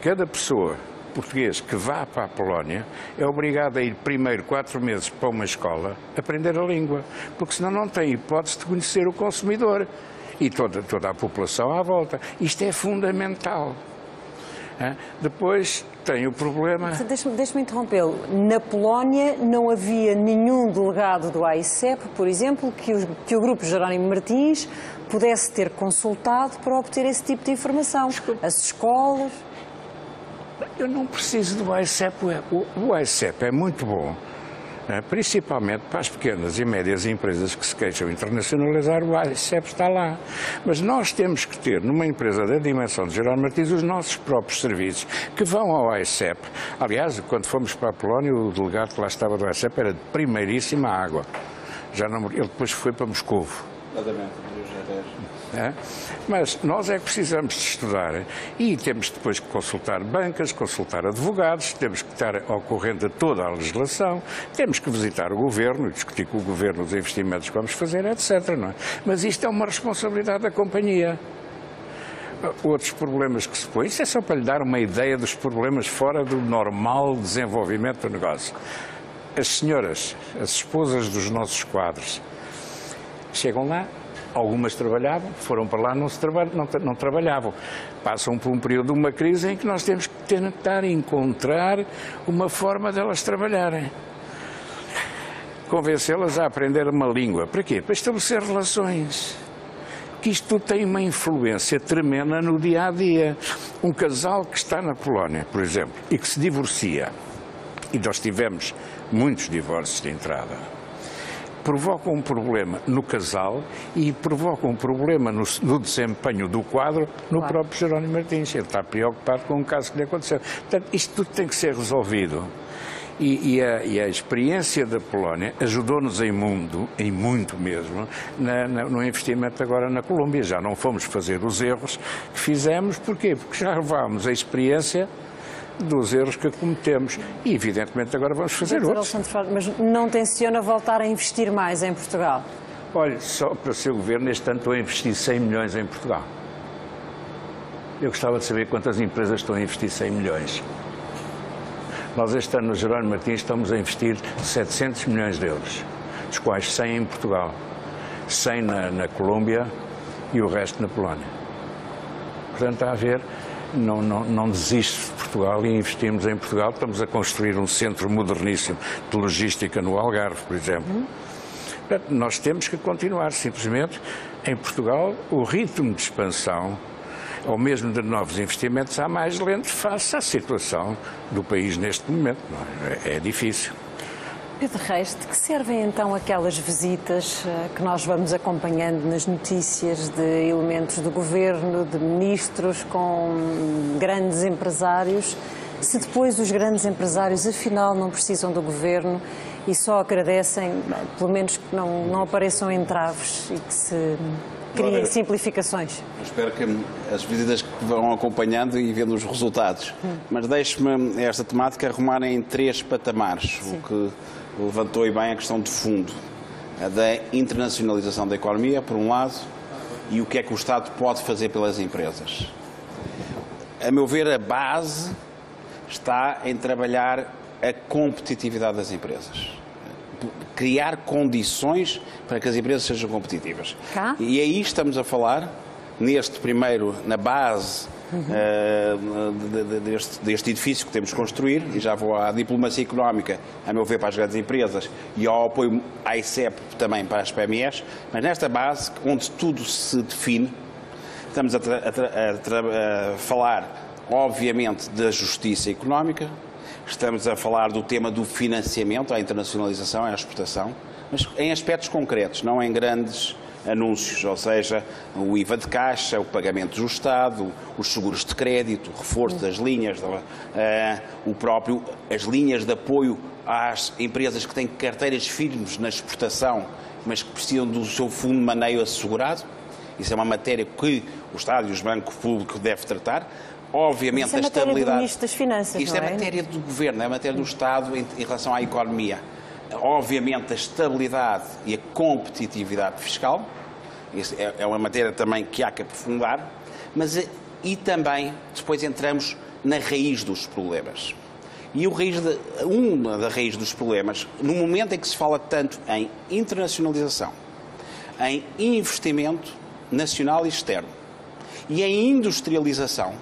S9: Cada pessoa português que vá para a Polónia é obrigado a ir primeiro 4 meses para uma escola aprender a língua, porque senão não tem hipótese de conhecer o consumidor e toda a população à volta. Isto é fundamental. Depois tem o problema...
S1: Deixe-me interrompê-lo. Na Polónia não havia nenhum delegado do AICEP, por exemplo, que o grupo Jerónimo Martins pudesse ter consultado para obter esse tipo de informação. As escolas...
S9: Eu não preciso do AICEP. O AICEP é muito bom, principalmente para as pequenas e médias empresas que se queixam de internacionalizar. O AICEP está lá. Mas nós temos que ter, numa empresa da dimensão de Jerónimo Martins, os nossos próprios serviços que vão ao AICEP. Aliás, quando fomos para a Polónia, o delegado que lá estava do AICEP era de primeiríssima água. Ele depois foi para Moscovo.
S2: Exatamente.
S9: Mas nós é que precisamos de estudar e temos depois que consultar bancas, consultar advogados, temos que estar ao corrente de toda a legislação, temos que visitar o Governo, discutir com o Governo os investimentos que vamos fazer, etc. Não é? Mas isto é uma responsabilidade da companhia. Outros problemas que se põem, isso é só para lhe dar uma ideia dos problemas fora do normal desenvolvimento do negócio. As senhoras, as esposas dos nossos quadros, chegam lá, algumas trabalhavam, foram para lá, não trabalhavam. Passam por um período de uma crise em que nós temos que tentar encontrar uma forma delas trabalharem. Convencê-las a aprender uma língua. Para quê? Para estabelecer relações. Que isto tem uma influência tremenda no dia-a-dia. Um casal que está na Polónia, por exemplo, e que se divorcia, e nós tivemos muitos divórcios de entrada, provocam um problema no casal e provocam um problema no desempenho do quadro no próprio Jerónimo Martins. Ele está preocupado com um caso que lhe aconteceu. Portanto, isto tudo tem que ser resolvido. E a experiência da Polónia ajudou-nos em muito mesmo, no investimento agora na Colômbia. Já não fomos fazer os erros que fizemos. Porquê? Porque já levámos a experiência dos erros que cometemos e, evidentemente, agora vamos fazer outros.
S1: Mas não tenciona voltar a investir mais em Portugal?
S9: Olha, só para o seu governo, este ano estou a investir 100 milhões em Portugal. Eu gostava de saber quantas empresas estão a investir 100 milhões. Nós, este ano, no Jerónimo Martins, estamos a investir 700 milhões de euros, dos quais 100 em Portugal, 100 na Colômbia e o resto na Polónia. Portanto, está a ver... Não desiste de Portugal e investimos em Portugal. Estamos a construir um centro moderníssimo de logística no Algarve, por exemplo. Portanto, nós temos que continuar, simplesmente, em Portugal, o ritmo de expansão, ou mesmo de novos investimentos, está mais lento face à situação do país neste momento. É difícil.
S1: Pedro Reis, de que servem então aquelas visitas que nós vamos acompanhando nas notícias de elementos do governo, de ministros com grandes empresários, se depois os grandes empresários afinal não precisam do governo e só agradecem, pelo menos que não apareçam entraves e que se criem simplificações?
S10: Eu espero que as visitas que vão acompanhando e vendo os resultados. Mas deixe-me esta temática arrumar em 3 patamares, o que levantou bem a questão de fundo, a da internacionalização da economia, por um lado, e o que é que o Estado pode fazer pelas empresas. A meu ver, a base está em trabalhar a competitividade das empresas. Criar condições para que as empresas sejam competitivas. E aí estamos a falar, neste primeiro, na base deste edifício que temos que construir, e já vou à diplomacia económica, a meu ver, para as grandes empresas, e ao apoio à AICEP também para as PMEs, mas nesta base, onde tudo se define, estamos a falar, obviamente, da justiça económica, estamos a falar do tema do financiamento, à internacionalização, à exportação, mas em aspectos concretos, não em grandes anúncios, ou seja, o IVA de caixa, o pagamento do Estado, os seguros de crédito, o reforço das linhas, as linhas de apoio às empresas que têm carteiras firmes na exportação, mas que precisam do seu fundo de maneio assegurado. Isso é uma matéria que o Estado e os bancos públicos devem tratar. Obviamente,
S1: isso é
S10: a estabilidade.
S1: Matéria do Ministro das Finanças,
S10: isto
S1: não
S10: é matéria do Governo, é matéria do Estado em relação à economia. Obviamente, a estabilidade e a competitividade fiscal, isso é uma matéria também que há que aprofundar, e também depois entramos na raiz dos problemas. E uma da raiz dos problemas, no momento em que se fala tanto em internacionalização, em investimento nacional e externo e em industrialização,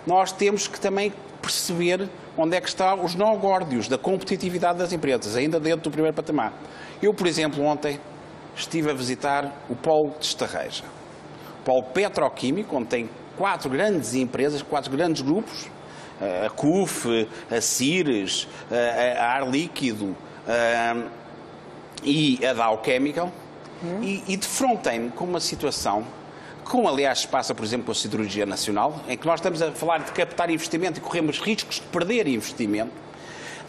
S10: nós temos que também perceber onde é que estão os nó-górdios da competitividade das empresas, ainda dentro do primeiro patamar. Eu, por exemplo, ontem estive a visitar o polo de Estarreja, o polo petroquímico, onde tem 4 grandes empresas, 4 grandes grupos, a CUF, a Cires, a Ar Líquido e a Dow Chemical, e defrontei-me com uma situação, como aliás se passa, por exemplo, com a Siderurgia Nacional, em que nós estamos a falar de captar investimento e corremos riscos de perder investimento,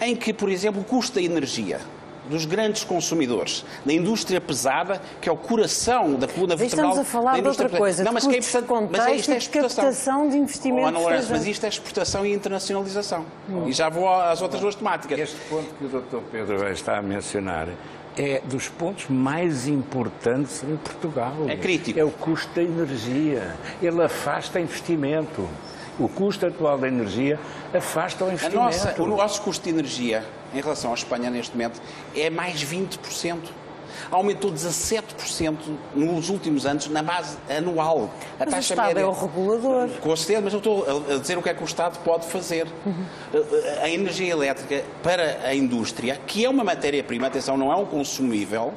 S10: em que, por exemplo, o custo da energia dos grandes consumidores, da indústria pesada, que é o coração da coluna vertebral.
S1: Estamos a falar de outra coisa,
S10: não, mas que é importante, mas isto é exportação.
S1: Captação de investimentos.
S10: Mas isto é exportação e internacionalização. E já vou às outras 2 temáticas.
S9: Este ponto que o Dr. Pedro está a mencionar é dos pontos mais importantes em Portugal.
S10: É crítico.
S9: É o custo da energia. Ele afasta investimento. O custo atual da energia afasta o investimento.
S10: O nosso custo de energia em relação à Espanha neste momento é mais 20%. Aumentou 17% nos últimos anos na base anual. A
S1: mas
S10: taxa
S1: o Estado
S10: média
S1: é o regulador.
S10: Com certeza, mas eu estou a dizer o que é que o Estado pode fazer. A energia elétrica para a indústria, que é uma matéria-prima, atenção, não é um consumível,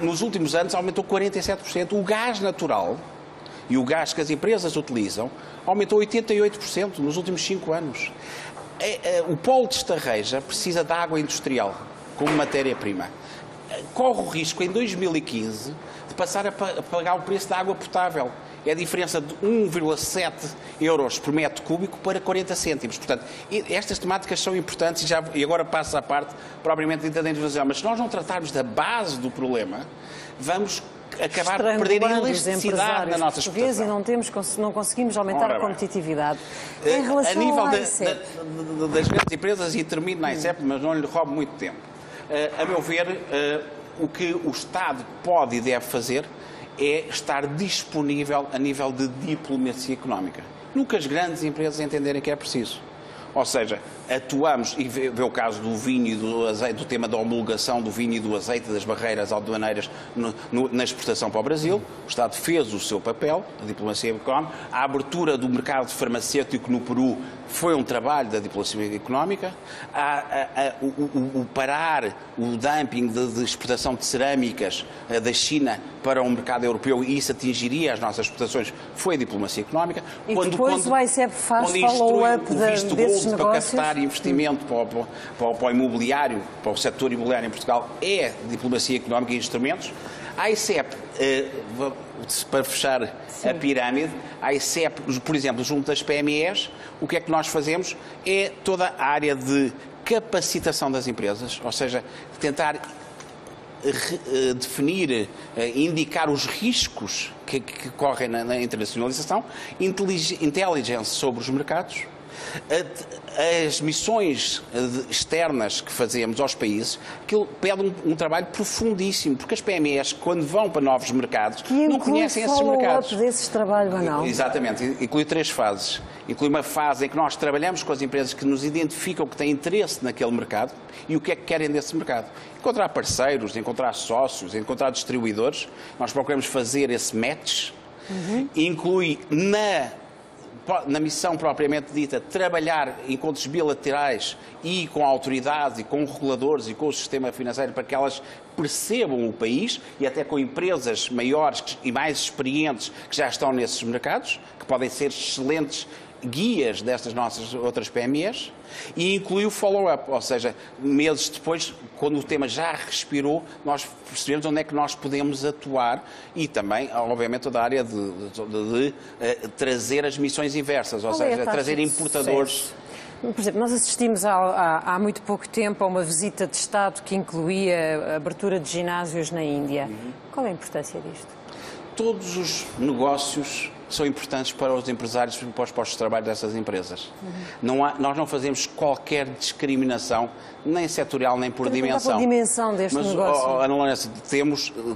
S10: nos últimos anos aumentou 47%. O gás natural e o gás que as empresas utilizam aumentou 88% nos últimos 5 anos. O polo de Estarreja precisa de água industrial como matéria-prima. Corre o risco, em 2015, de passar a pagar o preço da água potável. É a diferença de 1,7 euros por metro cúbico para 40 cêntimos. Portanto, estas temáticas são importantes e agora passo à parte propriamente dita da industrialização. Mas se nós não tratarmos da base do problema, vamos acabar por perder a elasticidade da nossa exportação.
S1: E não conseguimos aumentar a competitividade.
S10: Em relação a nível das grandes empresas, e termino na ICEP, mas não lhe roubo muito tempo. A meu ver, o que o Estado pode e deve fazer é estar disponível a nível de diplomacia económica. Nunca as grandes empresas entenderem que é preciso. Ou seja, atuamos, e vê o caso do vinho e do azeite, do tema da homologação do vinho e do azeite, das barreiras aduaneiras na exportação para o Brasil. O Estado fez o seu papel, a diplomacia económica. A abertura do mercado farmacêutico no Peru foi um trabalho da diplomacia económica. O parar o dumping de exportação de cerâmicas da China para o mercado europeu, e isso atingiria as nossas exportações, foi a diplomacia económica.
S1: E depois o ICEP faz follow-up desses negócios.
S10: Para captar investimento para o imobiliário, para o setor imobiliário em Portugal, é diplomacia económica e instrumentos. A ICEP, para fechar a pirâmide, a ICEP, por exemplo, junto das PMEs, o que é que nós fazemos é toda a área de capacitação das empresas, ou seja, tentar definir, indicar os riscos que correm na internacionalização, inteligência sobre os mercados, as missões externas que fazemos aos países, aquilo pede um trabalho profundíssimo, porque as PMEs, quando vão para novos mercados, não conhecem esses mercados.
S1: Desses trabalho banal.
S10: Exatamente, inclui 3 fases. Inclui uma fase em que nós trabalhamos com as empresas que nos identificam que têm interesse naquele mercado e o que é que querem desse mercado. Encontrar parceiros, encontrar sócios, encontrar distribuidores. Nós procuramos fazer esse match. Inclui na missão propriamente dita, trabalhar encontros bilaterais e com autoridades e com reguladores e com o sistema financeiro para que elas percebam o país, e até com empresas maiores e mais experientes que já estão nesses mercados, que podem ser excelentes guias destas nossas outras PMEs, e inclui o follow-up, ou seja, meses depois, quando o tema já respirou, nós percebemos onde é que nós podemos atuar, e também, obviamente, toda a área de trazer as missões inversas, ou seja, trazer importadores.
S1: Por exemplo, nós assistimos há muito pouco tempo a uma visita de Estado que incluía a abertura de ginásios na Índia. Qual é a importância disto?
S10: Todos os negócios são importantes para os empresários e para os postos de trabalho dessas empresas. Nós não fazemos qualquer discriminação, nem setorial, nem por dimensão.
S1: Por dimensão deste negócio.
S10: Ana Lourenço,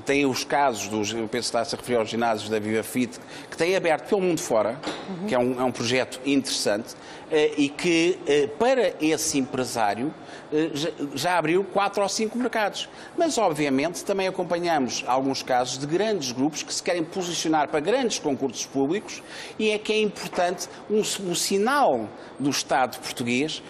S10: tem os casos eu penso que está-se a referir aos ginásios da Viva Fit, que têm aberto pelo mundo fora, que é um projeto interessante, e que, para esse empresário, já abriu 4 ou 5 mercados. Mas, obviamente, também acompanhamos alguns casos de grandes grupos que se querem posicionar para grandes concursos públicos públicos, e é que é importante um sinal do Estado português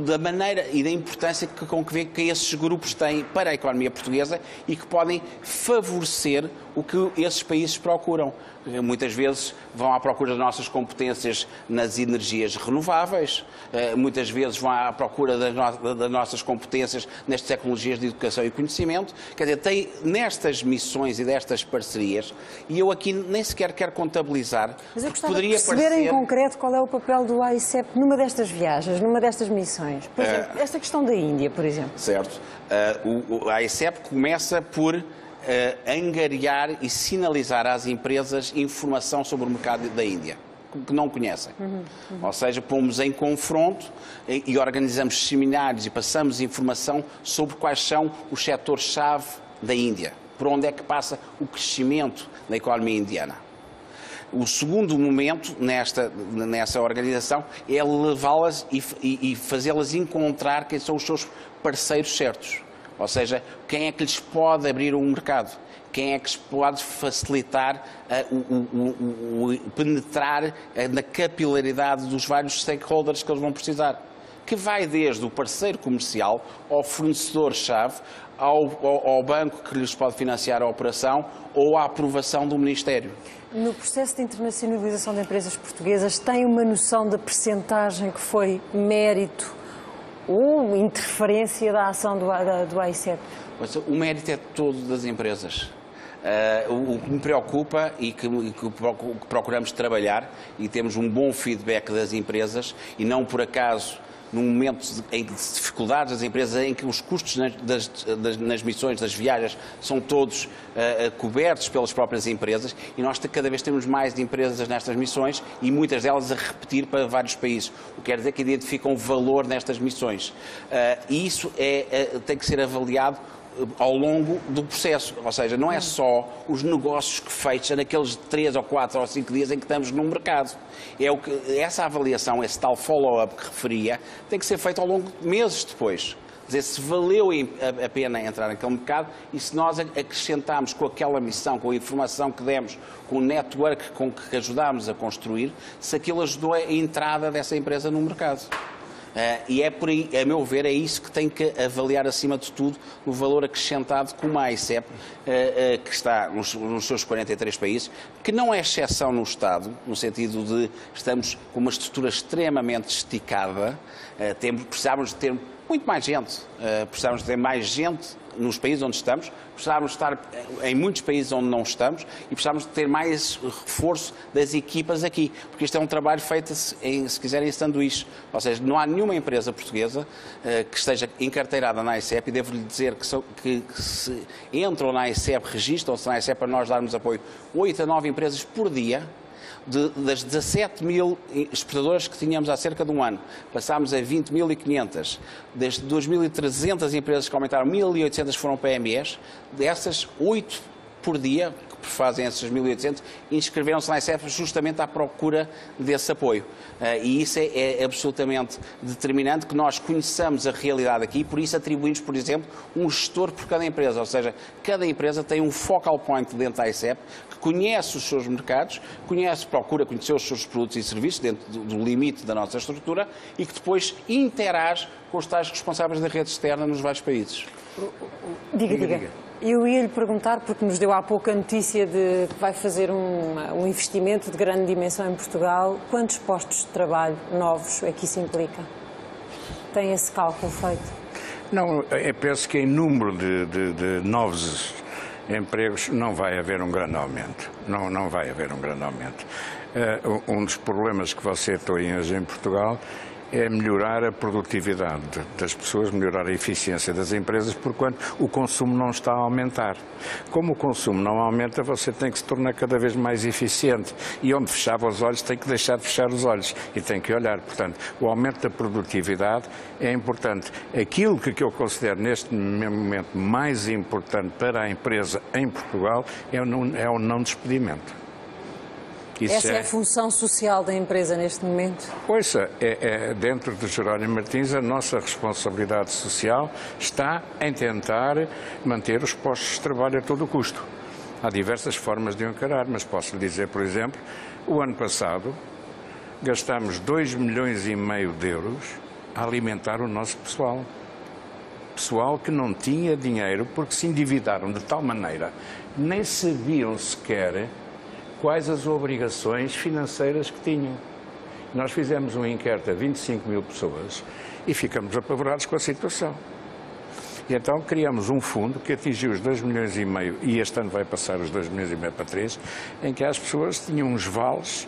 S10: da maneira e da importância com que vê que esses grupos têm para a economia portuguesa e que podem favorecer o que esses países procuram. Muitas vezes vão à procura das nossas competências nas energias renováveis, muitas vezes vão à procura das nossas competências nas tecnologias de educação e conhecimento. Quer dizer, tem nestas missões e destas parcerias, e eu aqui nem sequer quero contabilizar.
S1: Mas eu gostava de perceber em concreto qual é o papel do AICEP numa destas viagens, numa destas missões. Por exemplo, esta questão da Índia, por exemplo.
S10: Certo. A AICEP começa por angariar e sinalizar às empresas informação sobre o mercado da Índia, que não conhecem. Ou seja, pomos em confronto e organizamos seminários e passamos informação sobre quais são os setores-chave da Índia, por onde é que passa o crescimento da economia indiana. O segundo momento nessa organização é levá-las e fazê-las encontrar quem são os seus parceiros certos. Ou seja, quem é que lhes pode abrir um mercado? Quem é que lhes pode facilitar penetrar na capilaridade dos vários stakeholders que eles vão precisar? Que vai desde o parceiro comercial ao fornecedor-chave, ao banco que lhes pode financiar a operação ou à aprovação do Ministério.
S1: No processo de internacionalização de empresas portuguesas, tem uma noção da percentagem que foi mérito ou interferência da ação do AICEP?
S10: O mérito é todo das empresas. O que me preocupa e que procuramos trabalhar, e temos um bom feedback das empresas, e não por acaso, num momento de dificuldades das empresas, em que os custos nas missões, das viagens, são todos cobertos pelas próprias empresas, e nós cada vez temos mais empresas nestas missões e muitas delas a repetir para vários países. O que quer dizer que identificam valor nestas missões. E isso tem que ser avaliado ao longo do processo, ou seja, não é só os negócios que fecham naqueles 3 ou 4 ou 5 dias em que estamos no mercado. Essa avaliação, esse tal follow-up que referia, tem que ser feito ao longo de meses depois. Quer dizer, se valeu a pena entrar naquele mercado e se nós acrescentarmos com aquela missão, com a informação que demos, com o network com que ajudámos a construir, se aquilo ajudou a entrada dessa empresa no mercado. E é por aí, a meu ver, é isso que tem que avaliar acima de tudo o valor acrescentado como a AICEP, que está nos seus 43 países, que não é exceção no Estado, no sentido de estamos com uma estrutura extremamente esticada, precisávamos de ter muito mais gente, precisávamos de ter mais gente nos países onde estamos, precisávamos de estar em muitos países onde não estamos e precisávamos de ter mais reforço das equipas aqui, porque isto é um trabalho feito, se quiserem, em sanduíche. Ou seja, não há nenhuma empresa portuguesa que esteja encarteirada na AICEP, e devo-lhe dizer que se entram na AICEP, registram-se na AICEP para nós darmos apoio, 8 a 9 empresas por dia. Das 17 mil exportadoras que tínhamos há cerca de um ano, passámos a 20.500. Desde 2.300 empresas que aumentaram, 1.800 foram PMEs. Dessas, 8 por dia, que fazem esses 1.800, inscreveram-se na AICEP justamente à procura desse apoio. E isso é absolutamente determinante, que nós conheçamos a realidade aqui, por isso atribuímos, por exemplo, um gestor por cada empresa. Ou seja, cada empresa tem um focal point dentro da AICEP, conhece os seus mercados, procura conhecer os seus produtos e serviços dentro do limite da nossa estrutura e que depois interage com os tais responsáveis da rede externa nos vários países.
S1: Diga. Eu ia lhe perguntar, porque nos deu há pouco a notícia de que vai fazer um investimento de grande dimensão em Portugal, quantos postos de trabalho novos é que isso implica? Tem esse cálculo feito?
S9: Não, eu penso que em número de novos empregos não vai haver um grande aumento. Não vai haver um grande aumento. Um dos problemas que você tem hoje em Portugal é melhorar a produtividade das pessoas, melhorar a eficiência das empresas, porquanto o consumo não está a aumentar. Como o consumo não aumenta, você tem que se tornar cada vez mais eficiente. E onde fechava os olhos, tem que deixar de fechar os olhos e tem que olhar. Portanto, o aumento da produtividade é importante. Aquilo que eu considero neste momento mais importante para a empresa em Portugal é o não despedimento.
S1: Essa é a função social da empresa neste momento?
S9: Ouça, dentro de Jerónimo Martins, a nossa responsabilidade social está em tentar manter os postos de trabalho a todo custo. Há diversas formas de o encarar, mas posso lhe dizer, por exemplo, o ano passado gastámos 2,5 milhões de euros a alimentar o nosso pessoal. Pessoal que não tinha dinheiro porque se endividaram de tal maneira, nem sabiam sequer quais as obrigações financeiras que tinham. Nós fizemos um inquérito a 25 mil pessoas e ficamos apavorados com a situação. E então criamos um fundo que atingiu os 2,5 milhões e este ano vai passar os 2,5 milhões para 3, em que as pessoas tinham uns vales,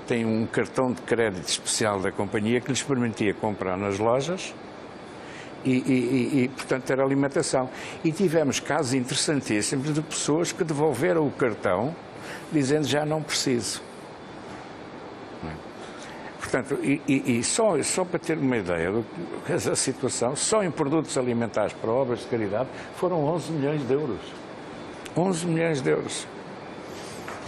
S9: têm um cartão de crédito especial da companhia que lhes permitia comprar nas lojas e portanto, ter alimentação. E tivemos casos interessantíssimos de pessoas que devolveram o cartão dizendo já não preciso. Portanto, só para ter uma ideia da situação, só em produtos alimentares para obras de caridade foram 11 milhões de euros. 11 milhões de euros.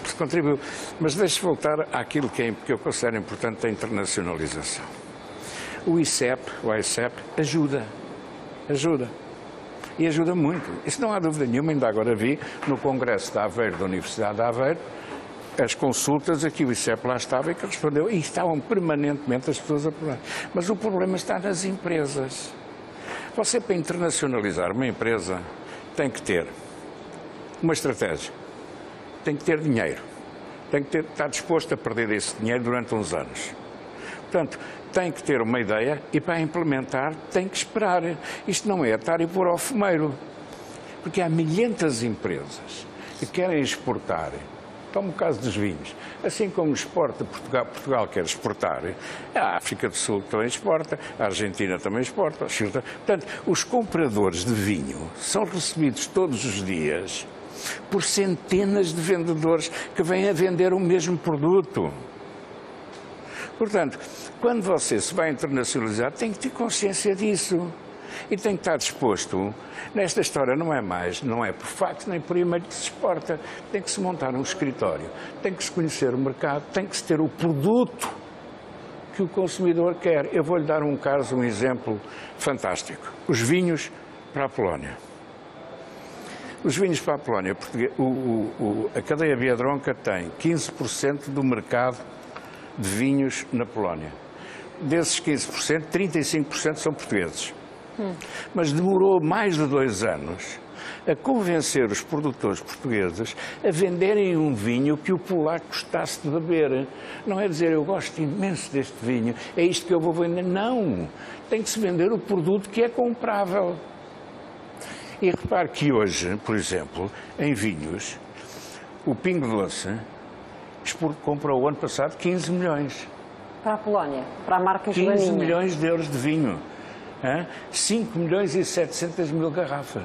S9: Se contribuiu. Mas deixe voltar àquilo que eu considero importante, a internacionalização. O ICEP ajuda. E ajuda muito. Isso não há dúvida nenhuma. Ainda agora vi no Congresso de Aveiro, da Universidade de Aveiro, as consultas a que o ICEP lá estava e que respondeu, e estavam permanentemente as pessoas a falar. Mas o problema está nas empresas. Você, para internacionalizar uma empresa, tem que ter uma estratégia, tem que ter dinheiro, tem que estar disposto a perder esse dinheiro durante uns anos. Portanto, tem que ter uma ideia e, para implementar, tem que esperar. Isto não é estar e pôr ao fumeiro. Porque há milhentas empresas que querem exportar. Como o caso dos vinhos. Assim como exporta Portugal quer exportar, a África do Sul também exporta, a Argentina também exporta, a Chile. Portanto, os compradores de vinho são recebidos todos os dias por centenas de vendedores que vêm a vender o mesmo produto. Portanto, quando você se vai internacionalizar, tem que ter consciência disso. E tem que estar disposto. Nesta história não é por fax nem por e-mail que se exporta. Tem que se montar um escritório, tem que se conhecer o mercado, tem que se ter o produto que o consumidor quer. Eu vou-lhe dar um exemplo fantástico. Os vinhos para a Polónia. Os vinhos para a Polónia, a cadeia Biedronka tem 15% do mercado de vinhos na Polónia. Desses 15%, 35% são portugueses. Mas demorou mais de 2 anos a convencer os produtores portugueses a venderem um vinho que o polaco gostasse de beber. Não é dizer, eu gosto imenso deste vinho, é isto que eu vou vender. Não! Tem que se vender o produto que é comprável. E repare que hoje, por exemplo, em vinhos, o Pingo Doce comprou o ano passado 15 milhões.
S1: Para a Polónia, para a marca Joaninha.
S9: 15 milhões de euros de vinho. 5 milhões e 700 mil garrafas.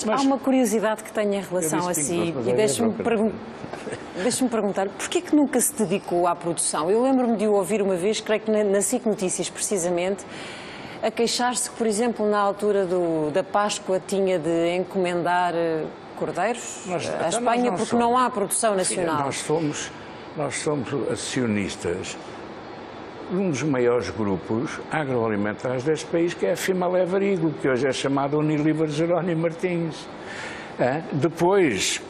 S1: Há uma curiosidade que tenho em relação a si e deixe-me perguntar, porquê que nunca se dedicou à produção? Eu lembro-me de o ouvir uma vez, creio que na SIC Notícias precisamente, a queixar-se que, por exemplo, na altura da Páscoa tinha de encomendar cordeiros à Espanha porque não há produção nacional.
S9: Nós somos acionistas de um dos maiores grupos agroalimentares deste país, que é a Fimalé Varigo, que hoje é chamada Unilever Jerónimo Martins. Depois,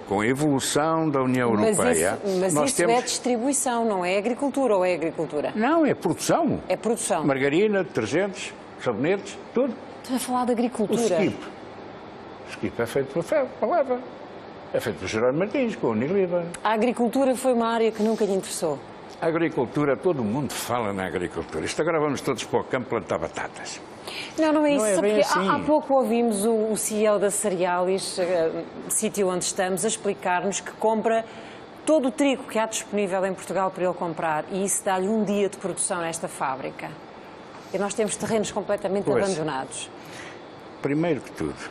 S9: com a evolução da União Europeia...
S1: Mas isso é distribuição, não é agricultura, ou é agricultura?
S9: Não, é produção.
S1: É produção.
S9: Margarina, detergentes, sabonetes, tudo.
S1: Estou a falar de agricultura.
S9: O Skip é feito para leva. É feito por Jerónimo Martins, com a Unilever.
S1: A agricultura foi uma área que nunca lhe interessou?
S9: A agricultura, todo mundo fala na agricultura. Isto agora vamos todos para o campo plantar batatas.
S1: Não é isso.
S9: Não é bem assim.
S1: Há pouco ouvimos o CEO da Cerealis, sítio onde estamos, a explicar-nos que compra todo o trigo que há disponível em Portugal para ele comprar e isso dá-lhe um dia de produção nesta fábrica. E nós temos terrenos completamente abandonados.
S9: Primeiro que tudo,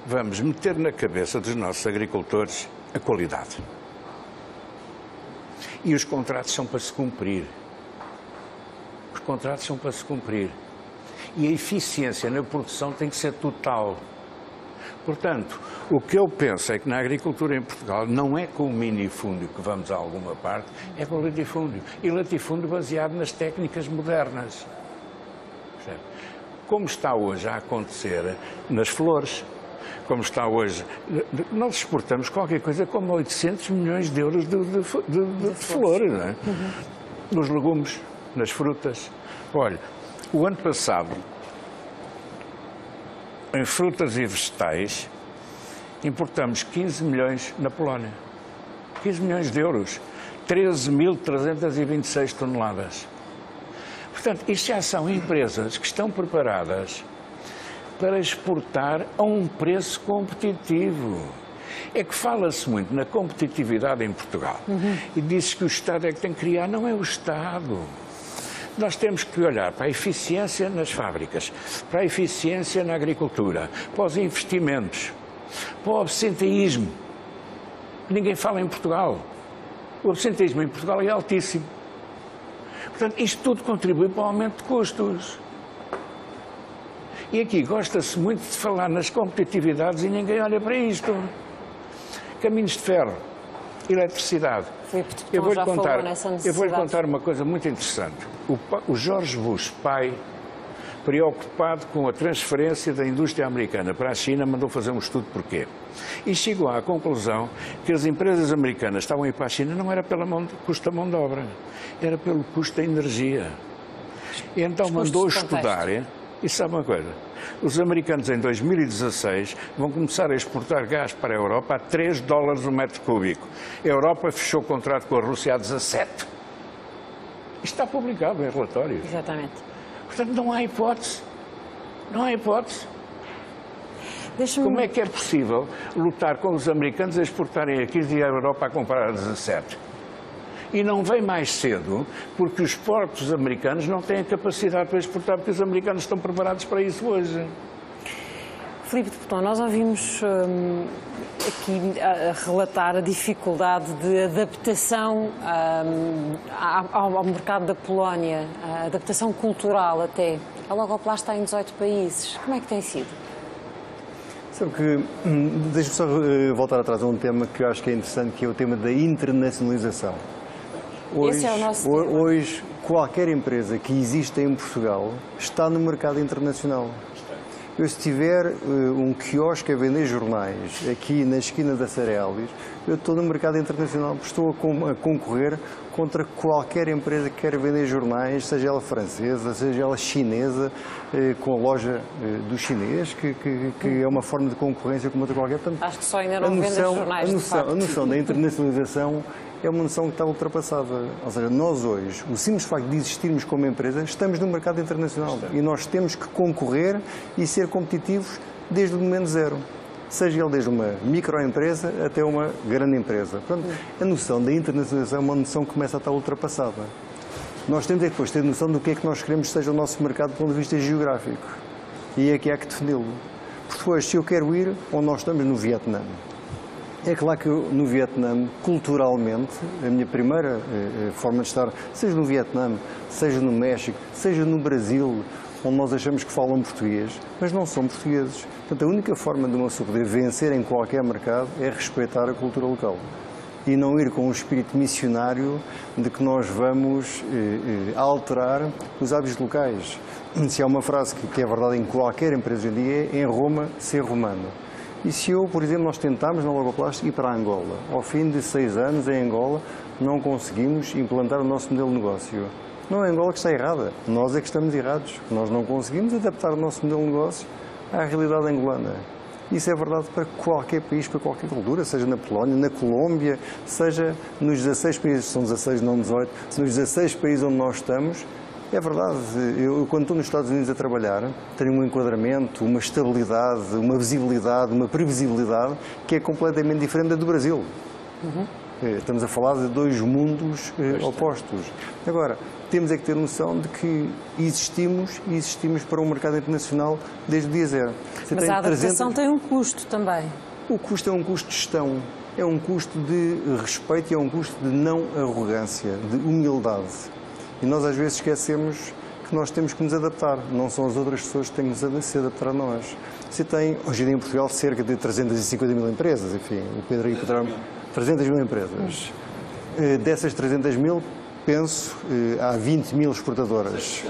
S9: vamos meter na cabeça dos nossos agricultores a qualidade. E os contratos são para se cumprir. Os contratos são para se cumprir. E a eficiência na produção tem que ser total. Portanto, o que eu penso é que na agricultura em Portugal não é com o minifúndio que vamos a alguma parte, é com o latifúndio. E latifúndio baseado nas técnicas modernas. Como está hoje a acontecer nas flores. como está hoje, nós exportamos qualquer coisa como 800 milhões de euros de flores, não é? Nos legumes, nas frutas. Olha, o ano passado, em frutas e vegetais, importamos 15 milhões na Polónia. 15 milhões de euros. 13.326 toneladas. Portanto, isto já são empresas que estão preparadas para exportar a um preço competitivo. É que fala-se muito na competitividade em Portugal. E diz-se que o Estado é que tem que criar. Não é o Estado. Nós temos que olhar para a eficiência nas fábricas, para a eficiência na agricultura, para os investimentos, para o absenteísmo. Ninguém fala em Portugal. O absenteísmo em Portugal é altíssimo. Portanto, isto tudo contribui para o aumento de custos. E aqui gosta-se muito de falar nas competitividades e ninguém olha para isto. Caminhos de ferro, eletricidade. Eu vou-lhe contar uma coisa muito interessante. O George Bush, pai, preocupado com a transferência da indústria americana para a China, mandou fazer um estudo porquê. E chegou à conclusão que as empresas americanas estavam a ir para a China não era pelo custo da mão de obra, era pelo custo da energia. E então mandou estudar, e sabe uma coisa, os americanos em 2016 vão começar a exportar gás para a Europa a $3 o metro cúbico. A Europa fechou o contrato com a Rússia a 17. Isto está publicado em relatórios.
S1: Exatamente.
S9: Portanto, não há hipótese. Não há hipótese. Como é que é possível lutar com os americanos a exportarem a 15 e a Europa a comprar a 17? E não vem mais cedo porque os portos americanos não têm a capacidade para exportar, porque os americanos estão preparados para isso hoje.
S1: Filipe de Petón, nós ouvimos aqui a relatar a dificuldade de adaptação ao mercado da Polónia, a adaptação cultural até. A Logoplast está em 18 países. Como é que tem sido?
S8: Sabe que, deixe-me só voltar atrás a um tema que eu acho que é interessante, que é o tema da internacionalização. Hoje,
S1: esse é o nosso
S8: hoje, qualquer empresa que existe em Portugal está no mercado internacional. Eu, se tiver um quiosque a vender jornais aqui na esquina da Cerealis, eu estou no mercado internacional, porque estou a concorrer contra qualquer empresa que quer vender jornais, seja ela francesa, seja ela chinesa, com a loja do chinês, que é uma forma de concorrência como outra qualquer. Portanto,
S1: acho que só ainda não vendem jornais, de facto.
S8: A noção da internacionalização é uma noção que está ultrapassada. Ou seja, nós hoje, o simples facto de existirmos como empresa, estamos no mercado internacional e nós temos que concorrer e ser competitivos desde o momento zero. Seja ele desde uma microempresa até uma grande empresa. Portanto, a noção da internacionalização é uma noção que começa a estar ultrapassada. Nós temos é depois ter noção do que é que nós queremos que seja o nosso mercado do ponto de vista geográfico. E é que há que defendê-lo. Porque depois, se eu quero ir onde nós estamos, no Vietnã, é claro que no Vietnã, culturalmente, a minha primeira forma de estar, seja no Vietnã, seja no México, seja no Brasil, onde nós achamos que falam português, mas não são portugueses. Portanto, a única forma de uma pessoa poder vencer em qualquer mercado é respeitar a cultura local. E não ir com um espírito missionário de que nós vamos alterar os hábitos locais. Se há uma frase que é verdade em qualquer empresa hoje em dia, é em Roma, ser romano. E se eu, por exemplo, nós tentámos na Logoplast ir para Angola, ao fim de 6 anos em Angola, não conseguimos implantar o nosso modelo de negócio. Não é Angola que está errada, nós é que estamos errados. Nós não conseguimos adaptar o nosso modelo de negócio à realidade angolana. Isso é verdade para qualquer país, para qualquer cultura, seja na Polónia, na Colômbia, seja nos 16 países, são 16, não 18, nos 16 países onde nós estamos. É verdade, eu quando estou nos Estados Unidos a trabalhar, tenho um enquadramento, uma estabilidade, uma visibilidade, uma previsibilidade que é completamente diferente da do Brasil. Estamos a falar de dois mundos opostos. Agora, temos é que ter noção de que existimos para um mercado internacional desde o dia zero.
S1: Mas a adaptação tem um custo também.
S8: O custo é um custo de gestão, é um custo de respeito e é um custo de não arrogância, de humildade. E nós às vezes esquecemos que nós temos que nos adaptar, não são as outras pessoas que têm que se adaptar a nós. Você tem, hoje em dia em Portugal, cerca de 350 mil empresas, enfim, o Pedro aí poderá... 300 mil empresas. Dessas 300 mil, penso, há 20 mil exportadoras.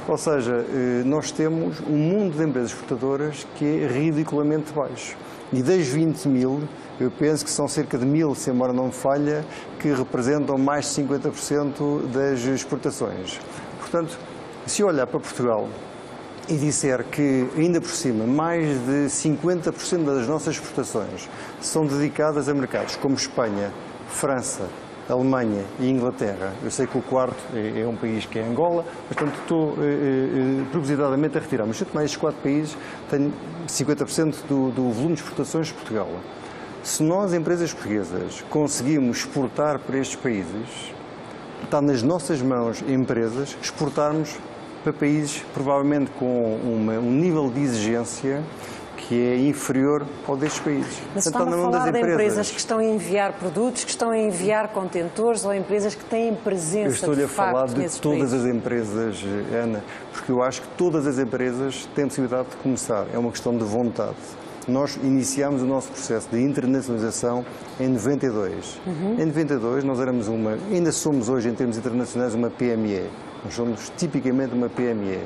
S8: Ou seja, nós temos um mundo de empresas exportadoras que é ridiculamente baixo. E das 20 mil, eu penso que são cerca de 1000, se a memória não me falha, que representam mais de 50% das exportações. Portanto, se eu olhar para Portugal e disser que, ainda por cima, mais de 50% das nossas exportações são dedicadas a mercados como Espanha, França, Alemanha e Inglaterra. Eu sei que o quarto é um país que é Angola, mas, portanto, estou propositadamente a retirar. Mas, junto mais estes 4 países, tenho 50% do volume de exportações de Portugal. Se nós, empresas portuguesas, conseguimos exportar para estes países, está nas nossas mãos, empresas, exportarmos para países provavelmente com um nível de exigência que é inferior ao destes países.
S1: Mas está-me a falar de empresas que estão a enviar produtos, que estão a enviar contentores, ou empresas que têm presença de facto
S8: nesses países? Eu estou-lhe a falar de todas as empresas, Ana, porque eu acho que todas as empresas têm possibilidade de começar. É uma questão de vontade. Nós iniciámos o nosso processo de internacionalização em 92. Em 92 nós éramos ainda somos hoje em termos internacionais uma PME. Nós somos tipicamente uma PME.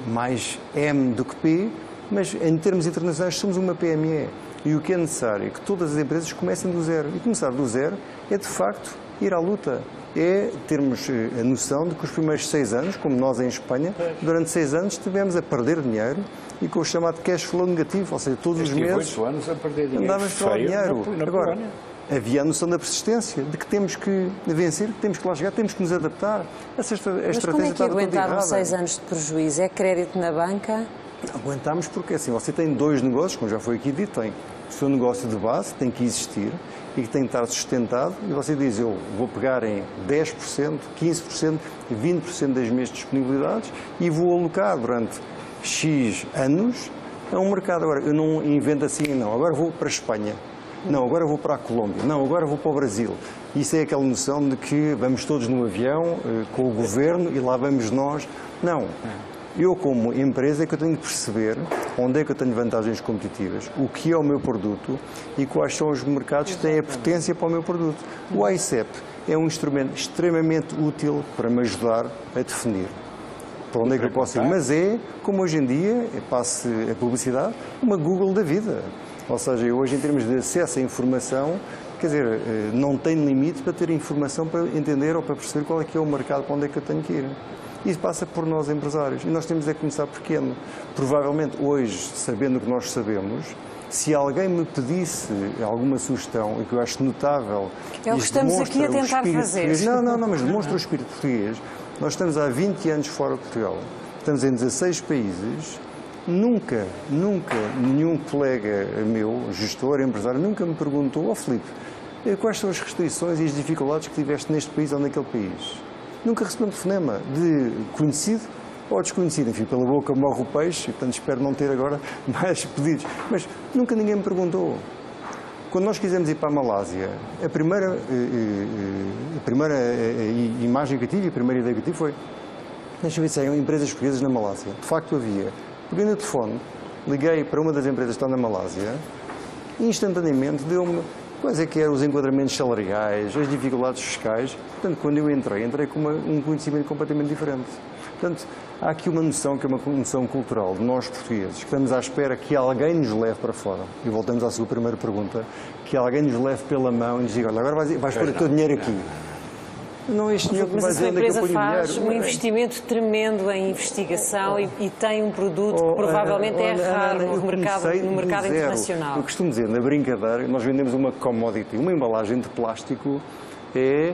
S8: Mais M do que P, mas em termos internacionais somos uma PME. E o que é necessário é que todas as empresas comecem do zero. E começar do zero é, de facto, ir à luta. É termos a noção de que os primeiros 6 anos, como nós em Espanha, durante 6 anos estivemos a perder dinheiro e com o chamado cash flow negativo, ou seja, todos os meses
S9: 8 anos a perder dinheiro.
S8: Andávamos para o dinheiro. Agora, havia a noção da persistência, de que temos que vencer, que temos que lá chegar, temos que nos adaptar. Essa estratégia
S1: Mas como é que aguentaram 6 anos de prejuízo? É crédito na banca?
S8: Aguentámos porque, assim, você tem 2 negócios, como já foi aqui dito, tem o seu negócio de base, tem que existir e que tem que estar sustentado, e você diz, eu vou pegar em 10%, 15%, 20% das minhas disponibilidades e vou alocar durante X anos a um mercado. Agora, eu não invento assim, não, agora vou para a Espanha, não, agora vou para a Colômbia, não, agora vou para o Brasil. Isso é aquela noção de que vamos todos no avião com o governo e lá vamos nós. Não. Eu, como empresa, é que eu tenho de perceber onde é que eu tenho vantagens competitivas, o que é o meu produto e quais são os mercados que têm a potência para o meu produto. O ICEP é um instrumento extremamente útil para me ajudar a definir para onde é que eu posso ir. Mas é, como hoje em dia, passe a publicidade, uma Google da vida. Ou seja, eu hoje, em termos de acesso à informação, quer dizer, não tenho limite para ter informação para entender ou para perceber qual é que é o mercado, para onde é que eu tenho que ir. Isso passa por nós, empresários. E nós temos de começar pequeno. Provavelmente, hoje, sabendo o que nós sabemos, se alguém me pedisse alguma sugestão, e que eu acho notável...
S1: É o que estamos aqui a tentar fazer.
S8: Não, mas demonstra o espírito português. Nós estamos há 20 anos fora de Portugal. Estamos em 16 países. Nunca, nenhum colega meu, gestor, empresário, nunca me perguntou, Filipe, quais são as restrições e as dificuldades que tiveste neste país ou naquele país? Nunca recebi um telefonema de conhecido ou desconhecido. Enfim, pela boca morre o peixe, e, portanto, espero não ter agora mais pedidos. Mas nunca ninguém me perguntou. Quando nós quisemos ir para a Malásia, a primeira imagem que eu tive, a primeira ideia que eu tive foi, deixa eu ver se há empresas portuguesas na Malásia. De facto havia. Peguei no telefone, liguei para uma das empresas que está na Malásia e instantaneamente deu-me quais é que eram os enquadramentos salariais, as dificuldades fiscais. Portanto, quando eu entrei com um conhecimento completamente diferente. Portanto, há aqui uma noção que é uma noção cultural de nós portugueses, que estamos à espera que alguém nos leve para fora. E voltamos à sua primeira pergunta, que alguém nos leve pela mão e nos diga, olha, agora vais pôr o teu dinheiro aqui. Não, este dinheiro que vai dizer onde é que eu ponho o dinheiro.
S1: Mas a empresa faz um investimento tremendo em investigação e tem um produto que provavelmente é raro no mercado internacional.
S8: Eu costumo dizer, na brincadeira, nós vendemos uma commodity, uma embalagem de plástico é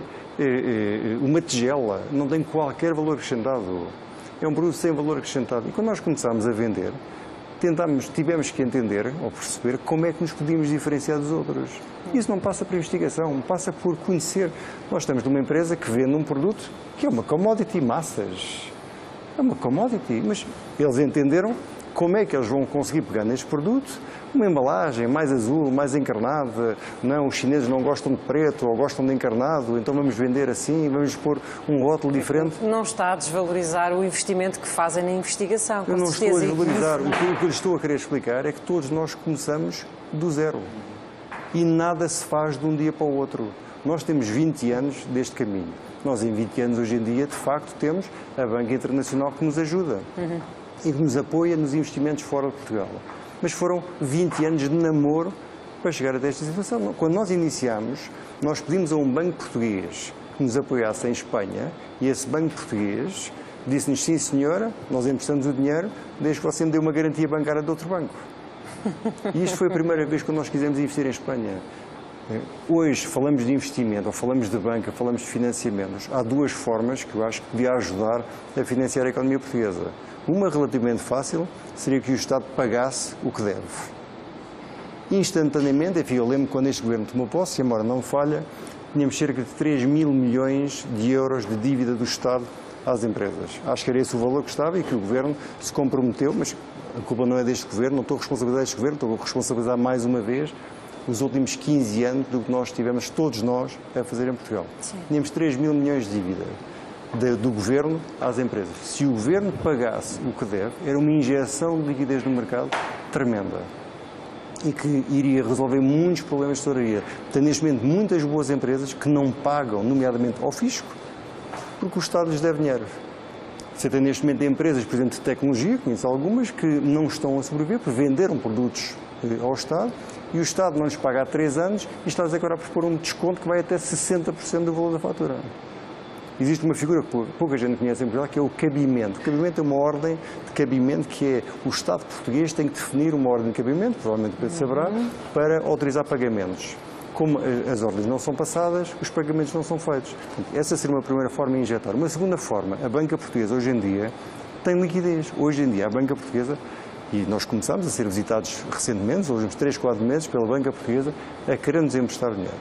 S8: uma tigela, não tem qualquer valor acrescentado. É um produto sem valor acrescentado. E quando nós começámos a vender, tivemos que entender ou perceber como é que nos podíamos diferenciar dos outros. Isso não passa por investigação, passa por conhecer. Nós estamos numa empresa que vende um produto que é uma commodity massas. É uma commodity, mas eles entenderam como é que eles vão conseguir pegar neste produto, uma embalagem mais azul, mais encarnada. Não, os chineses não gostam de preto ou gostam de encarnado, então vamos vender assim, vamos pôr um rótulo diferente.
S1: Não está a desvalorizar o investimento que fazem na investigação, com
S8: Eu não
S1: certeza.
S8: estou a desvalorizar. O que lhe estou a querer explicar é que todos nós começamos do zero. E nada se faz de um dia para o outro. Nós temos 20 anos deste caminho. Nós, em 20 anos, hoje em dia, de facto, temos a Banca Internacional que nos ajuda e que nos apoia nos investimentos fora de Portugal. Mas foram 20 anos de namoro para chegar até esta situação. Quando nós iniciámos, nós pedimos a um banco português que nos apoiasse em Espanha e esse banco português disse-nos: sim, senhora, nós emprestamos o dinheiro desde que você me dê uma garantia bancária de outro banco. E isto foi a primeira vez que nós quisemos investir em Espanha. Hoje falamos de investimento, ou falamos de banca, falamos de financiamentos. Há duas formas que eu acho que podia ajudar a financiar a economia portuguesa. Uma relativamente fácil seria que o Estado pagasse o que deve. Instantaneamente, enfim, eu lembro quando este governo tomou posse, embora não falha, tínhamos cerca de 3 mil milhões de euros de dívida do Estado às empresas. Acho que era esse o valor que estava e que o governo se comprometeu, mas a culpa não é deste governo, não estou a responsabilizar deste governo, estou a responsabilizar mais uma vez os últimos 15 anos do que nós tivemos, todos nós, a fazer em Portugal. Sim. Tínhamos 3 mil milhões de dívida do governo às empresas. Se o governo pagasse o que deve, era uma injeção de liquidez no mercado tremenda e que iria resolver muitos problemas de tesouraria. Tem neste momento muitas boas empresas que não pagam, nomeadamente ao fisco, porque o Estado lhes deve dinheiro. Você tem neste momento empresas, por exemplo, de tecnologia, conheço algumas, que não estão a sobreviver porque venderam produtos ao Estado e o Estado não lhes paga há 3 anos e está-lhes agora a propor um desconto que vai até 60% do valor da fatura. Existe uma figura que pouca gente conhece em Portugal, que é o cabimento. O cabimento é uma ordem de cabimento que é o Estado português tem que definir uma ordem de cabimento, provavelmente o Pedro saberá, para autorizar pagamentos. Como as ordens não são passadas, os pagamentos não são feitos. Essa seria uma primeira forma de injetar. Uma segunda forma, a banca portuguesa hoje em dia tem liquidez. Hoje em dia a banca portuguesa, e nós começámos a ser visitados recentemente, nos últimos 3, 4 meses, pela banca portuguesa, a querer nos emprestar dinheiro.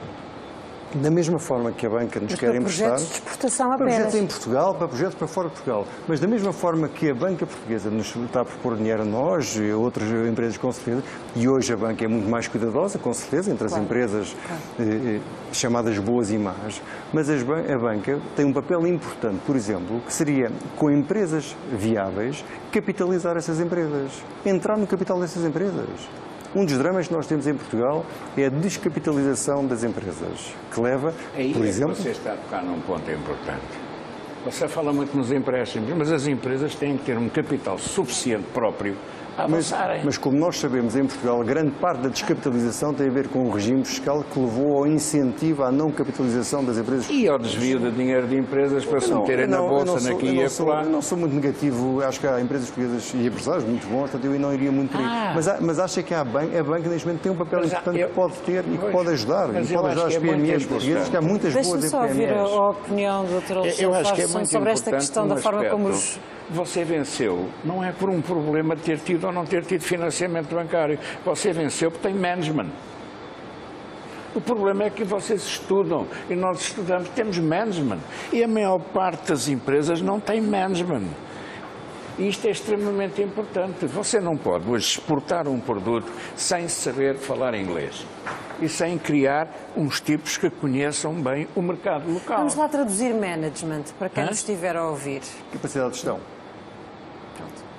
S8: Da mesma forma que a banca nos quer emprestar,
S1: projetos de exportação
S8: para
S1: apenas.
S8: projetos em Portugal, para projetos para fora de Portugal. Mas da mesma forma que a banca portuguesa nos está a propor dinheiro a nós e a outras empresas com certeza, e hoje a banca é muito mais cuidadosa, com certeza, entre as empresas chamadas boas e más, mas a banca tem um papel importante, por exemplo, que seria, com empresas viáveis, capitalizar essas empresas, entrar no capital dessas empresas. Um dos dramas que nós temos em Portugal é a descapitalização das empresas, que leva, por exemplo...
S9: Você está a tocar num ponto importante. Você fala muito nos empréstimos, mas as empresas têm que ter um capital suficiente próprio a avançarem.
S8: Mas como nós sabemos, em Portugal, grande parte da descapitalização tem a ver com o regime fiscal que levou ao incentivo à não capitalização das empresas.
S9: E ao desvio de dinheiro de empresas para se meterem na bolsa, na aqui e acolá.
S8: Eu não sou muito negativo, acho que há empresas portuguesas e empresários muito bons, portanto eu não iria muito por aí. Mas acho que a banca neste momento tem um papel importante que pode ter e que pode ajudar. E pode ajudar as PMEs portuguesas, que há muitas boas PMEs.
S1: Deixa-me só ouvir a opinião do Dr. Alexandre sobre esta questão da forma como os...
S9: Você venceu, não é por um problema de ter tido ou não ter tido financiamento bancário. Você venceu porque tem management. O problema é que vocês estudam e nós estudamos, temos management. E a maior parte das empresas não tem management. E isto é extremamente importante. Você não pode hoje exportar um produto sem saber falar inglês e sem criar uns tipos que conheçam bem o mercado local.
S1: Vamos lá traduzir management para quem nos estiver a ouvir.
S8: Capacidade de gestão.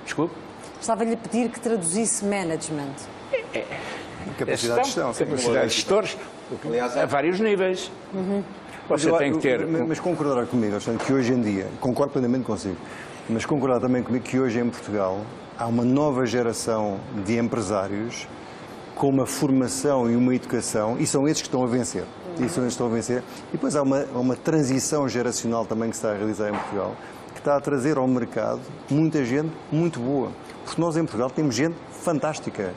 S9: Desculpe?
S1: Estava-lhe a pedir que traduzisse management.
S8: Capacidade de gestão.
S9: Capacidade de gestores a vários níveis. Você tem que ter...
S8: Mas concordará comigo, Alexandre, que hoje em dia, concordo plenamente consigo, mas concordar também comigo que hoje em Portugal há uma nova geração de empresários com uma formação e uma educação, e são esses que estão a vencer. E depois há uma transição geracional também que se está a realizar em Portugal, que está a trazer ao mercado muita gente muito boa. Porque nós em Portugal temos gente fantástica,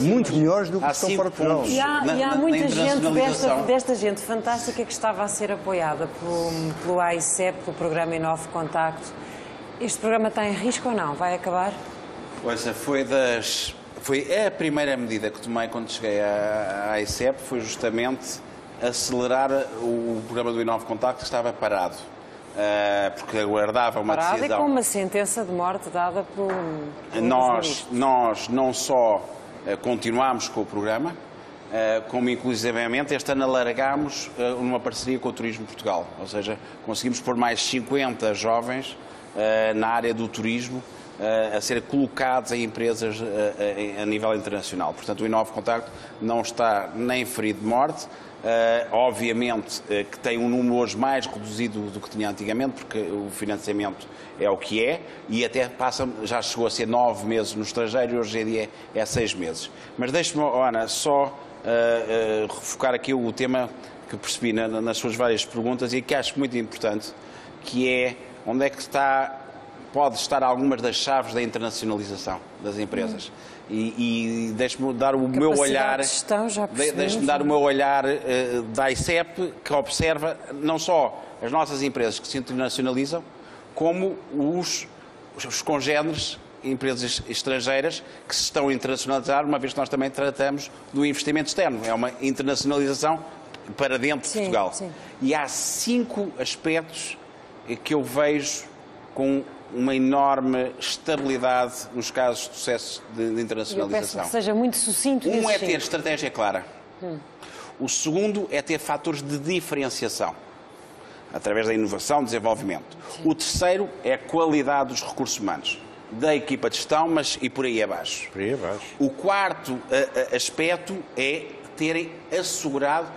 S8: muito melhores do que estão fora de Portugal.
S1: E há muita gente desta gente fantástica que estava a ser apoiada pelo AICEP, pelo programa Inove Contacto. Este programa está em risco ou não? Vai acabar?
S10: Pois foi a primeira medida que tomei quando cheguei à AICEP, foi justamente acelerar o programa do Inove Contacto, que estava parado. Porque aguardava uma decisão.
S1: Parado e com uma sentença de morte dada por...
S10: Nós não só continuámos com o programa, como inclusivamente este ano alargámos numa parceria com o Turismo Portugal. Ou seja, conseguimos pôr mais 50 jovens na área do turismo a ser colocados em empresas a nível internacional. Portanto, o Inove Contacto não está nem ferido de morte. Obviamente que tem um número hoje mais reduzido do que tinha antigamente, porque o financiamento é o que é, e até já chegou a ser 9 meses no estrangeiro e hoje em dia é 6 meses. Mas deixe-me, Ana, só refocar aqui o tema que percebi nas suas várias perguntas e que acho muito importante, que é onde é que pode estar algumas das chaves da internacionalização das empresas. E deixe-me dar o meu olhar, deixe-me dar o meu olhar da ICEP, que observa não só as nossas empresas que se internacionalizam, como os congêneres, empresas estrangeiras que se estão a internacionalizar, uma vez que nós também tratamos do investimento externo. É uma internacionalização para dentro de Portugal. Sim. E há 5 aspectos que eu vejo com uma enorme estabilidade nos casos de sucesso de internacionalização.
S1: Eu peço que seja muito sucinto.
S10: Um é ter estratégia clara. O segundo é ter fatores de diferenciação, através da inovação, desenvolvimento. Sim. O terceiro é a qualidade dos recursos humanos, da equipa de gestão, mas e por aí abaixo.
S9: Por aí abaixo.
S10: O quarto aspecto é terem assegurado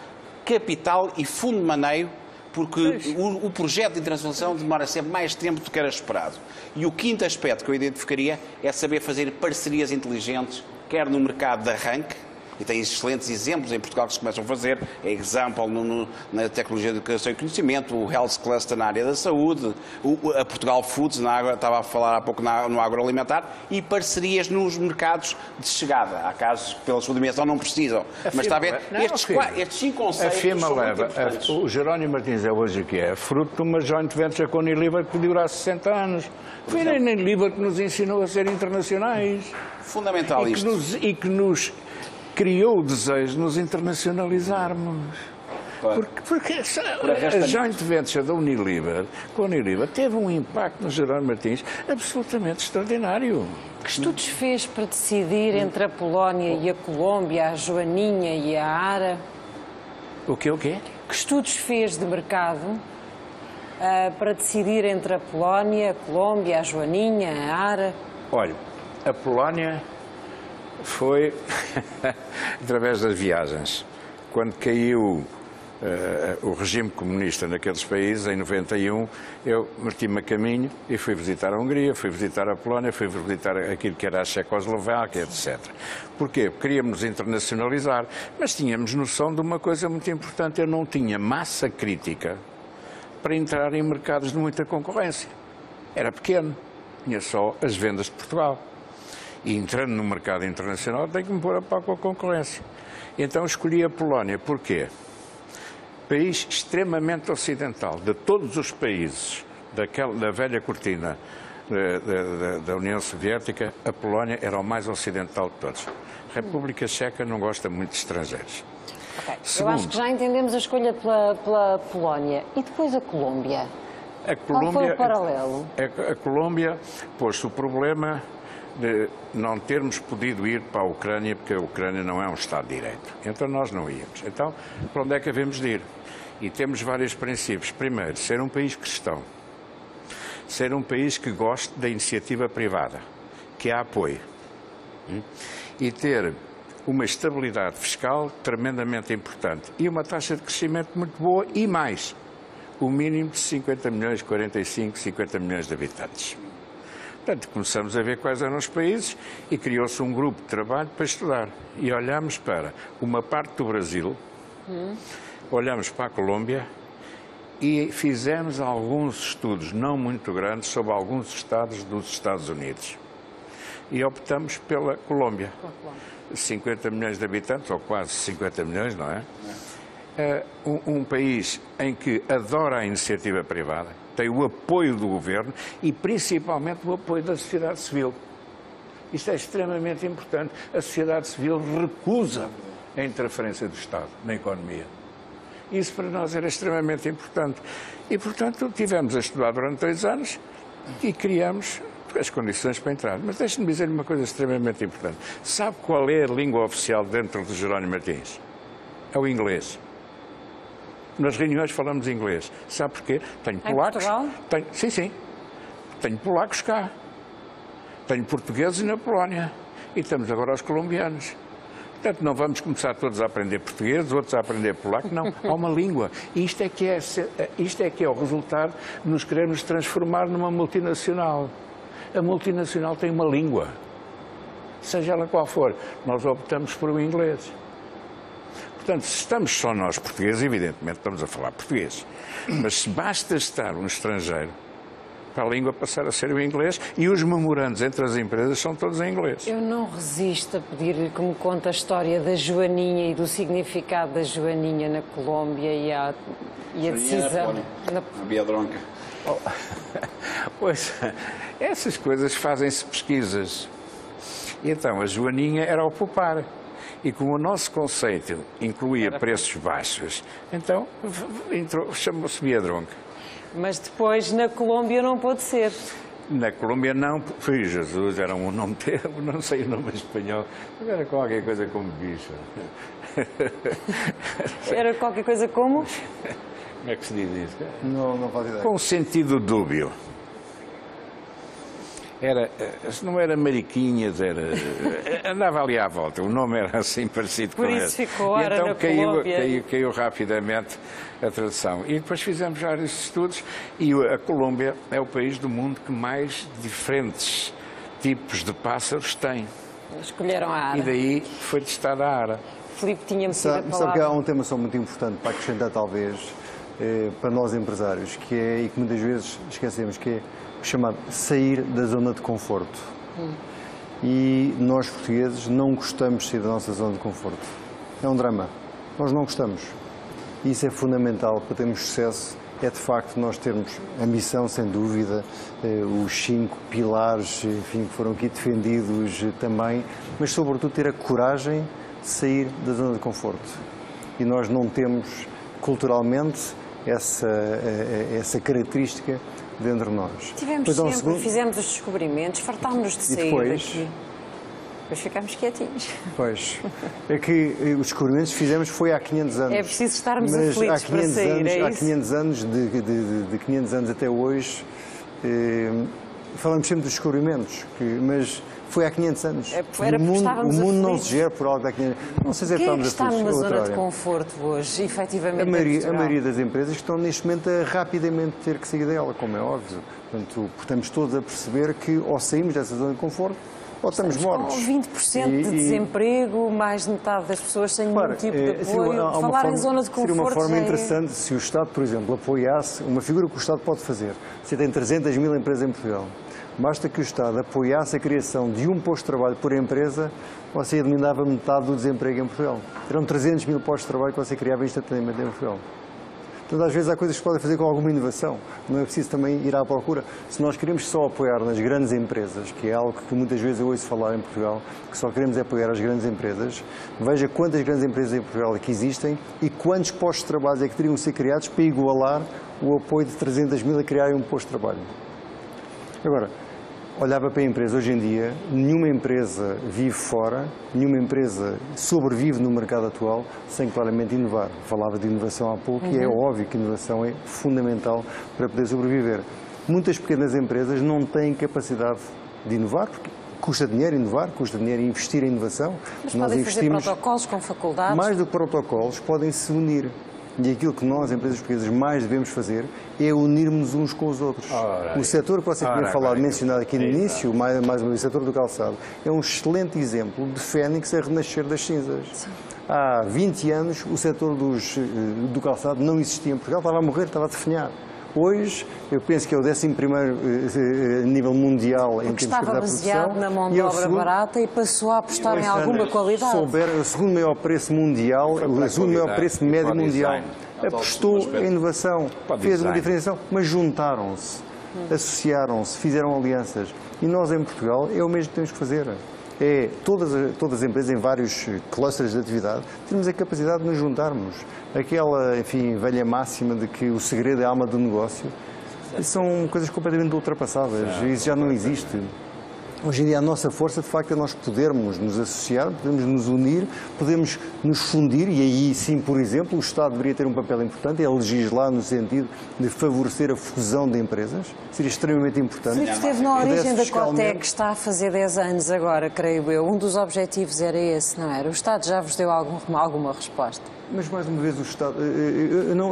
S10: capital e fundo de maneio, porque o projeto de internacionalização demora sempre mais tempo do que era esperado. E o quinto aspecto que eu identificaria é saber fazer parcerias inteligentes, quer no mercado de arranque, e tem excelentes exemplos em Portugal que se começam a fazer, é Example na tecnologia de educação e conhecimento, o Health Cluster na área da saúde, a Portugal Foods, estava a falar há pouco no agroalimentar, e parcerias nos mercados de chegada. Há casos que pela sua dimensão não precisam. Mas está a ver, estes 5 conceitos são muito importantes.
S9: O Jerónimo Martins é hoje o que é, fruto de uma joint venture com a Unilever que dura há 60 anos. Foi a Unilever que nos ensinou a ser internacionais.
S10: Fundamental isto.
S9: E que nos criou o desejo de nos internacionalizarmos. Porque a joint venture da Unilever, com a Unilever, teve um impacto no Jerónimo Martins absolutamente extraordinário.
S1: Que estudos fez para decidir entre a Polónia e a Colômbia, a Joaninha e a Ara?
S9: O quê?
S1: Que estudos fez de mercado para decidir entre a Polónia, a Colômbia, a Joaninha, a Ara?
S9: Olha, a Polónia foi através das viagens. Quando caiu o regime comunista naqueles países, em 91, eu meti-me a caminho e fui visitar a Hungria, fui visitar a Polónia, fui visitar aquilo que era a Checoslováquia, etc. Porquê? Porque queríamos internacionalizar, mas tínhamos noção de uma coisa muito importante: eu não tinha massa crítica para entrar em mercados de muita concorrência. Era pequeno, tinha só as vendas de Portugal. E entrando no mercado internacional tem que me pôr a par com a concorrência. Então escolhi a Polónia. Porquê? País extremamente ocidental. De todos os países da velha cortina da União Soviética, a Polónia era o mais ocidental de todos. A República Checa não gosta muito de estrangeiros.
S1: Okay. Eu acho que já entendemos a escolha pela Polónia. E depois a Colômbia? Qual foi o paralelo?
S9: A Colômbia pôs-se o problema de não termos podido ir para a Ucrânia, porque a Ucrânia não é um Estado de Direito. Então nós não íamos. Então, para onde é que havemos de ir? E temos vários princípios. Primeiro, ser um país cristão. Ser um país que goste da iniciativa privada, que a apoie. E ter uma estabilidade fiscal tremendamente importante. E uma taxa de crescimento muito boa e mais. O mínimo de 50 milhões, 45, 50 milhões de habitantes. Portanto, começamos a ver quais eram os países e criou-se um grupo de trabalho para estudar. E olhamos para uma parte do Brasil, olhamos para a Colômbia e fizemos alguns estudos não muito grandes sobre alguns estados dos Estados Unidos. E optamos pela Colômbia. 50 milhões de habitantes, ou quase 50 milhões, não é? Um país em que adora a iniciativa privada, tem o apoio do governo e principalmente o apoio da sociedade civil. Isto é extremamente importante. A sociedade civil recusa a interferência do Estado na economia. Isso para nós era extremamente importante. E, portanto, tivemos a estudar durante 2 anos e criamos as condições para entrar. Mas deixe-me dizer-lhe uma coisa extremamente importante. Sabe qual é a língua oficial dentro do Jerónimo Martins? É o inglês. Nas reuniões falamos inglês. Sabe porquê? Tenho polacos.
S1: Portugal?
S9: Sim. Tenho polacos cá. Tenho portugueses na Polónia e estamos agora aos colombianos. Portanto, não vamos começar todos a aprender português, outros a aprender polaco, não. Há uma língua. E isto é que é o resultado de nos queremos transformar numa multinacional. A multinacional tem uma língua, seja ela qual for. Nós optamos por o inglês. Portanto, se estamos só nós portugueses, evidentemente estamos a falar português. Mas se basta estar um estrangeiro para a língua passar a ser o inglês, e os memorandos entre as empresas são todos em inglês.
S1: Eu não resisto a pedir-lhe que me conte a história da Joaninha e do significado da Joaninha na Colômbia e a decisão...
S10: Na Biedronca.
S9: Pois, essas coisas fazem-se pesquisas. E então, a Joaninha era ao poupar. E como o nosso conceito incluía preços baixos, então chamou-se Biedronca.
S1: Mas depois, na Colômbia, não pôde ser.
S9: Na Colômbia não, foi Jesus, era um nome teu, não sei o nome espanhol, mas era qualquer coisa como bicho.
S1: Era qualquer coisa como?
S9: Como é que se diz isso?
S8: Não faz ideia.
S9: Com sentido dúbio. Não era Mariquinhas, andava ali à volta, o nome era assim parecido com esse.
S1: Por isso ficou,
S9: e então
S1: na Colômbia.
S9: caiu rapidamente a tradução. E depois fizemos vários estudos e a Colômbia é o país do mundo que mais diferentes tipos de pássaros tem.
S1: Escolheram a ara.
S9: E daí foi testada a ara.
S1: Filipe tinha-me sido a palavra.
S8: Sabe que há um tema só muito importante para acrescentar, talvez, para nós empresários, que é, e que muitas vezes esquecemos, que é o chamado sair da zona de conforto. E nós, portugueses, não gostamos de sair da nossa zona de conforto. É um drama. Nós não gostamos. E isso é fundamental para termos sucesso. É, de facto, nós termos ambição, sem dúvida, os 5 pilares, enfim, que foram aqui defendidos também, mas, sobretudo, ter a coragem de sair da zona de conforto. E nós não temos, culturalmente, essa característica dentro de nós.
S1: Tivemos sempre, fizemos os descobrimentos, fartámos-nos de sair daqui. Depois ficámos quietinhos.
S8: Pois. É que os descobrimentos que fizemos foi há 500 anos.
S1: É preciso estarmos aflitos para sair, é isso?
S8: Há 500 anos, de 500 anos até hoje, falamos sempre dos descobrimentos, mas foi há 500 anos. O mundo não se gera por algo há 500 anos. Não sei se
S1: quem é que está numa zona de conforto hoje, efetivamente,
S8: a maioria das empresas estão neste momento a rapidamente ter que sair dela, como é óbvio. Portanto, estamos todos a perceber que ou saímos dessa zona de conforto ou estamos mortos.
S1: Com 20% de desemprego, mais de metade das pessoas sem nenhum tipo de apoio. Falar em zona de conforto
S8: seria uma forma interessante se o Estado, por exemplo, apoiasse uma figura que o Estado pode fazer. Se tem 300 mil empresas em Portugal, basta que o Estado apoiasse a criação de um posto de trabalho por empresa, você eliminava metade do desemprego em Portugal. Eram 300 mil postos de trabalho que você criava instantaneamente em Portugal. Portanto, às vezes há coisas que se podem fazer com alguma inovação. Não é preciso também ir à procura. Se nós queremos só apoiar nas grandes empresas, que é algo que muitas vezes eu ouço falar em Portugal, que só queremos é apoiar as grandes empresas, veja quantas grandes empresas em Portugal aqui existem e quantos postos de trabalho é que teriam que ser criados para igualar o apoio de 300 mil a criarem um posto de trabalho. Agora, olhava para a empresa, hoje em dia, nenhuma empresa vive fora, nenhuma empresa sobrevive no mercado atual sem claramente inovar. Falava de inovação há pouco e é óbvio que a inovação é fundamental para poder sobreviver. Muitas pequenas empresas não têm capacidade de inovar, porque custa dinheiro inovar, custa dinheiro investir em inovação.
S1: Mas nós podem fazer protocolos com faculdades?
S8: Mais do que protocolos, podem se unir. E aquilo que nós, empresas portuguesas, mais devemos fazer é unirmos uns com os outros. O setor que você tinha falado, mencionado aqui no início, mais uma vez, o setor do calçado, é um excelente exemplo de Fênix a renascer das cinzas. Sim. Há 20 anos, o setor do calçado não existia em Portugal, estava a morrer, estava a definhar. Hoje, eu penso que é o 11º nível mundial em termos de
S1: estava baseado na mão de obra barata e passou a apostar em alguma qualidade.
S8: O segundo maior preço mundial, o segundo maior preço médio mundial. Apostou em inovação, fez uma diferenciação, mas juntaram-se, associaram-se, fizeram alianças. E nós, em Portugal, é o mesmo que temos que fazer. É todas as empresas, em vários clusters de atividade, temos a capacidade de nos juntarmos. Aquela, enfim, velha máxima de que o segredo é a alma do negócio, são coisas completamente ultrapassadas. Isso já não existe. Hoje em dia a nossa força, de facto, é nós podermos nos associar, podemos nos unir, podemos nos fundir e aí sim, por exemplo, o Estado deveria ter um papel importante, é legislar no sentido de favorecer a fusão de empresas, seria extremamente importante.
S1: Filipe, esteve na origem da Cotec, que está a fazer 10 anos agora, creio eu. Um dos objetivos era esse, não era? O Estado já vos deu alguma resposta?
S8: Mas mais uma vez o Estado, eu não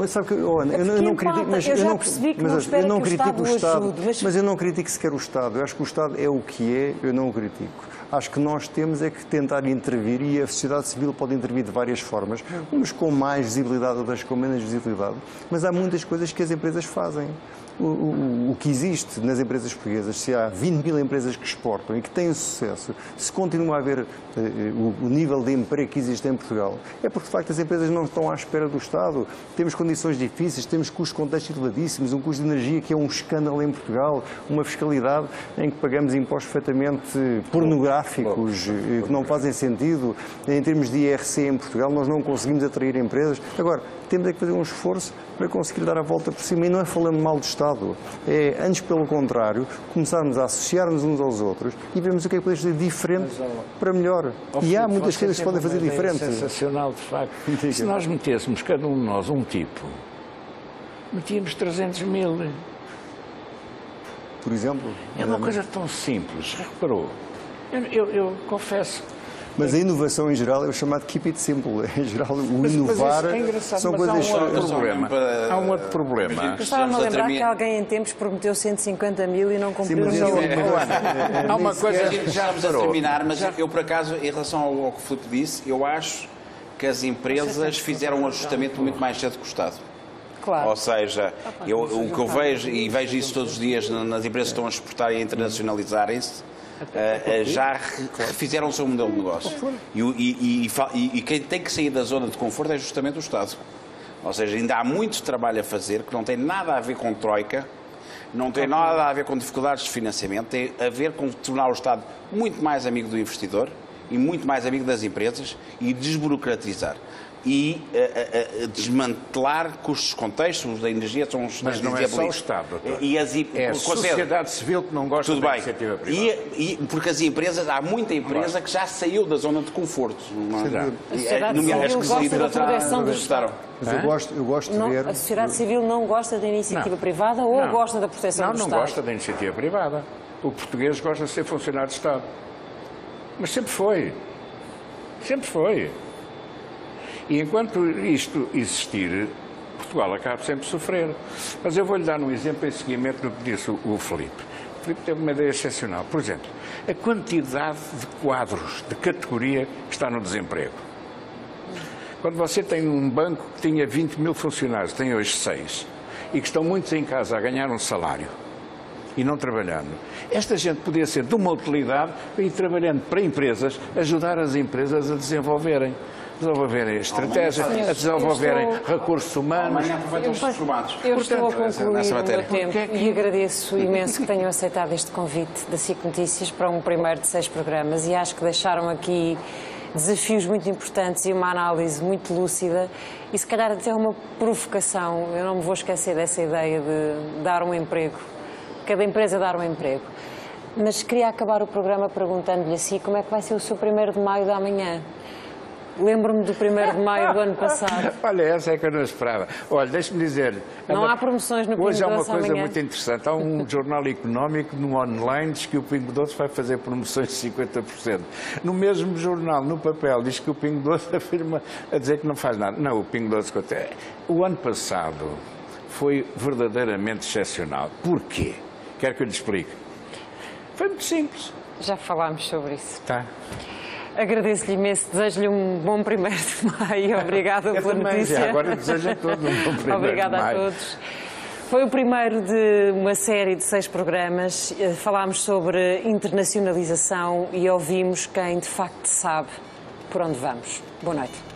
S8: critico, mas
S1: eu não critico o Estado,
S8: mas eu não critico sequer o Estado. Eu acho que o Estado é o que é, eu não o critico. Acho que nós temos é que tentar intervir e a sociedade civil pode intervir de várias formas, umas com mais visibilidade, outras com menos visibilidade, mas há muitas coisas que as empresas fazem. O que existe nas empresas portuguesas, se há 20 mil empresas que exportam e que têm sucesso, se continua a haver o nível de emprego que existe em Portugal, é porque de facto as empresas não estão à espera do Estado. Temos condições difíceis, temos custos contextos elevadíssimos, um custo de energia que é um escândalo em Portugal, uma fiscalidade em que pagamos impostos perfeitamente pornográficos, que não fazem sentido. Em termos de IRC em Portugal, nós não conseguimos atrair empresas. Agora, temos é que fazer um esforço para conseguir dar a volta por cima, e não é falando mal do Estado, é, antes pelo contrário, começarmos a associar-nos uns aos outros e vermos o que é que podemos fazer diferente para melhor. E há muitas coisas que se podem fazer diferente.
S9: É sensacional, de facto. Se nós metêssemos, cada um de nós, um tipo, metíamos 300 mil.
S8: Por exemplo?
S9: É uma coisa tão simples, reparou? Eu confesso.
S8: Mas a inovação em geral é o chamado keep it simple. Em geral, o inovar são coisas...
S9: Há um outro problema.
S1: Estava-me a lembrar que alguém em tempos prometeu 150 mil e não cumpriu.
S9: Há uma coisa que
S10: já estamos a terminar, mas eu, por acaso, em relação ao que o Filipe disse, eu acho que as empresas fizeram um ajustamento muito mais cedo que o Estado.
S1: Claro.
S10: Ou seja, o que eu vejo, e vejo isso todos os dias nas empresas que estão a exportar e a internacionalizarem-se, já fizeram o seu modelo de negócio. E quem tem que sair da zona de conforto é justamente o Estado. Ou seja, ainda há muito trabalho a fazer que não tem nada a ver com troika, não tem nada a ver com dificuldades de financiamento, tem a ver com tornar o Estado muito mais amigo do investidor e muito mais amigo das empresas e desburocratizar. E desmantelar custos contextos da energia são os...
S9: Mas não é só o Estado, doutor. É a sociedade civil que não gosta da iniciativa privada.
S10: Porque as empresas, há muita empresa que já saiu da zona de conforto.
S1: A sociedade civil gosta da progressão do Estado.
S8: Mas eu gosto de ver...
S1: A sociedade civil não gosta da iniciativa privada ou gosta da proteção do Estado?
S9: Não gosta da iniciativa privada. O português gosta de ser funcionário de Estado. Mas sempre foi. Sempre foi. E enquanto isto existir, Portugal acaba sempre a sofrer. Mas eu vou-lhe dar um exemplo em seguimento do que disse o Filipe. O Filipe teve uma ideia excepcional. Por exemplo, a quantidade de quadros de categoria que está no desemprego. Quando você tem um banco que tinha 20 mil funcionários, tem hoje 6, e que estão muitos em casa a ganhar um salário e não trabalhando, esta gente podia ser de uma utilidade para ir trabalhando para empresas, ajudar as empresas a desenvolverem estratégia, a desenvolverem recursos humanos.
S1: Eu estou a concluir o meu tempo e agradeço imenso que tenham aceitado este convite da SIC Notícias para um primeiro de 6 programas e acho que deixaram aqui desafios muito importantes e uma análise muito lúcida e se calhar até uma provocação. Eu não me vou esquecer dessa ideia de dar um emprego, cada empresa dar um emprego. Mas queria acabar o programa perguntando-lhe assim como é que vai ser o seu 1º de maio da manhã. Lembro-me do 1º de maio do ano passado.
S9: Olha, essa é que eu não esperava. Olha, deixe-me dizer...
S1: Não há promoções no Pingo Doce amanhã?
S9: Hoje há uma coisa muito interessante. Há um jornal económico no online diz que o Pingo Doce vai fazer promoções de 50%. No mesmo jornal, no papel, diz que o Pingo Doce afirma a dizer que não faz nada. Não, o Pingo Doce... O ano passado foi verdadeiramente excepcional. Porquê? Quero que eu lhe explique. Foi muito simples.
S1: Já falámos sobre isso.
S9: Tá.
S1: Agradeço-lhe imenso, desejo-lhe um bom 1º de maio. Obrigada pela notícia.
S9: Agora desejo a todos um bom 1º de maio.
S1: Obrigada a todos. Foi o primeiro de uma série de 6 programas. Falámos sobre internacionalização e ouvimos quem de facto sabe por onde vamos. Boa noite.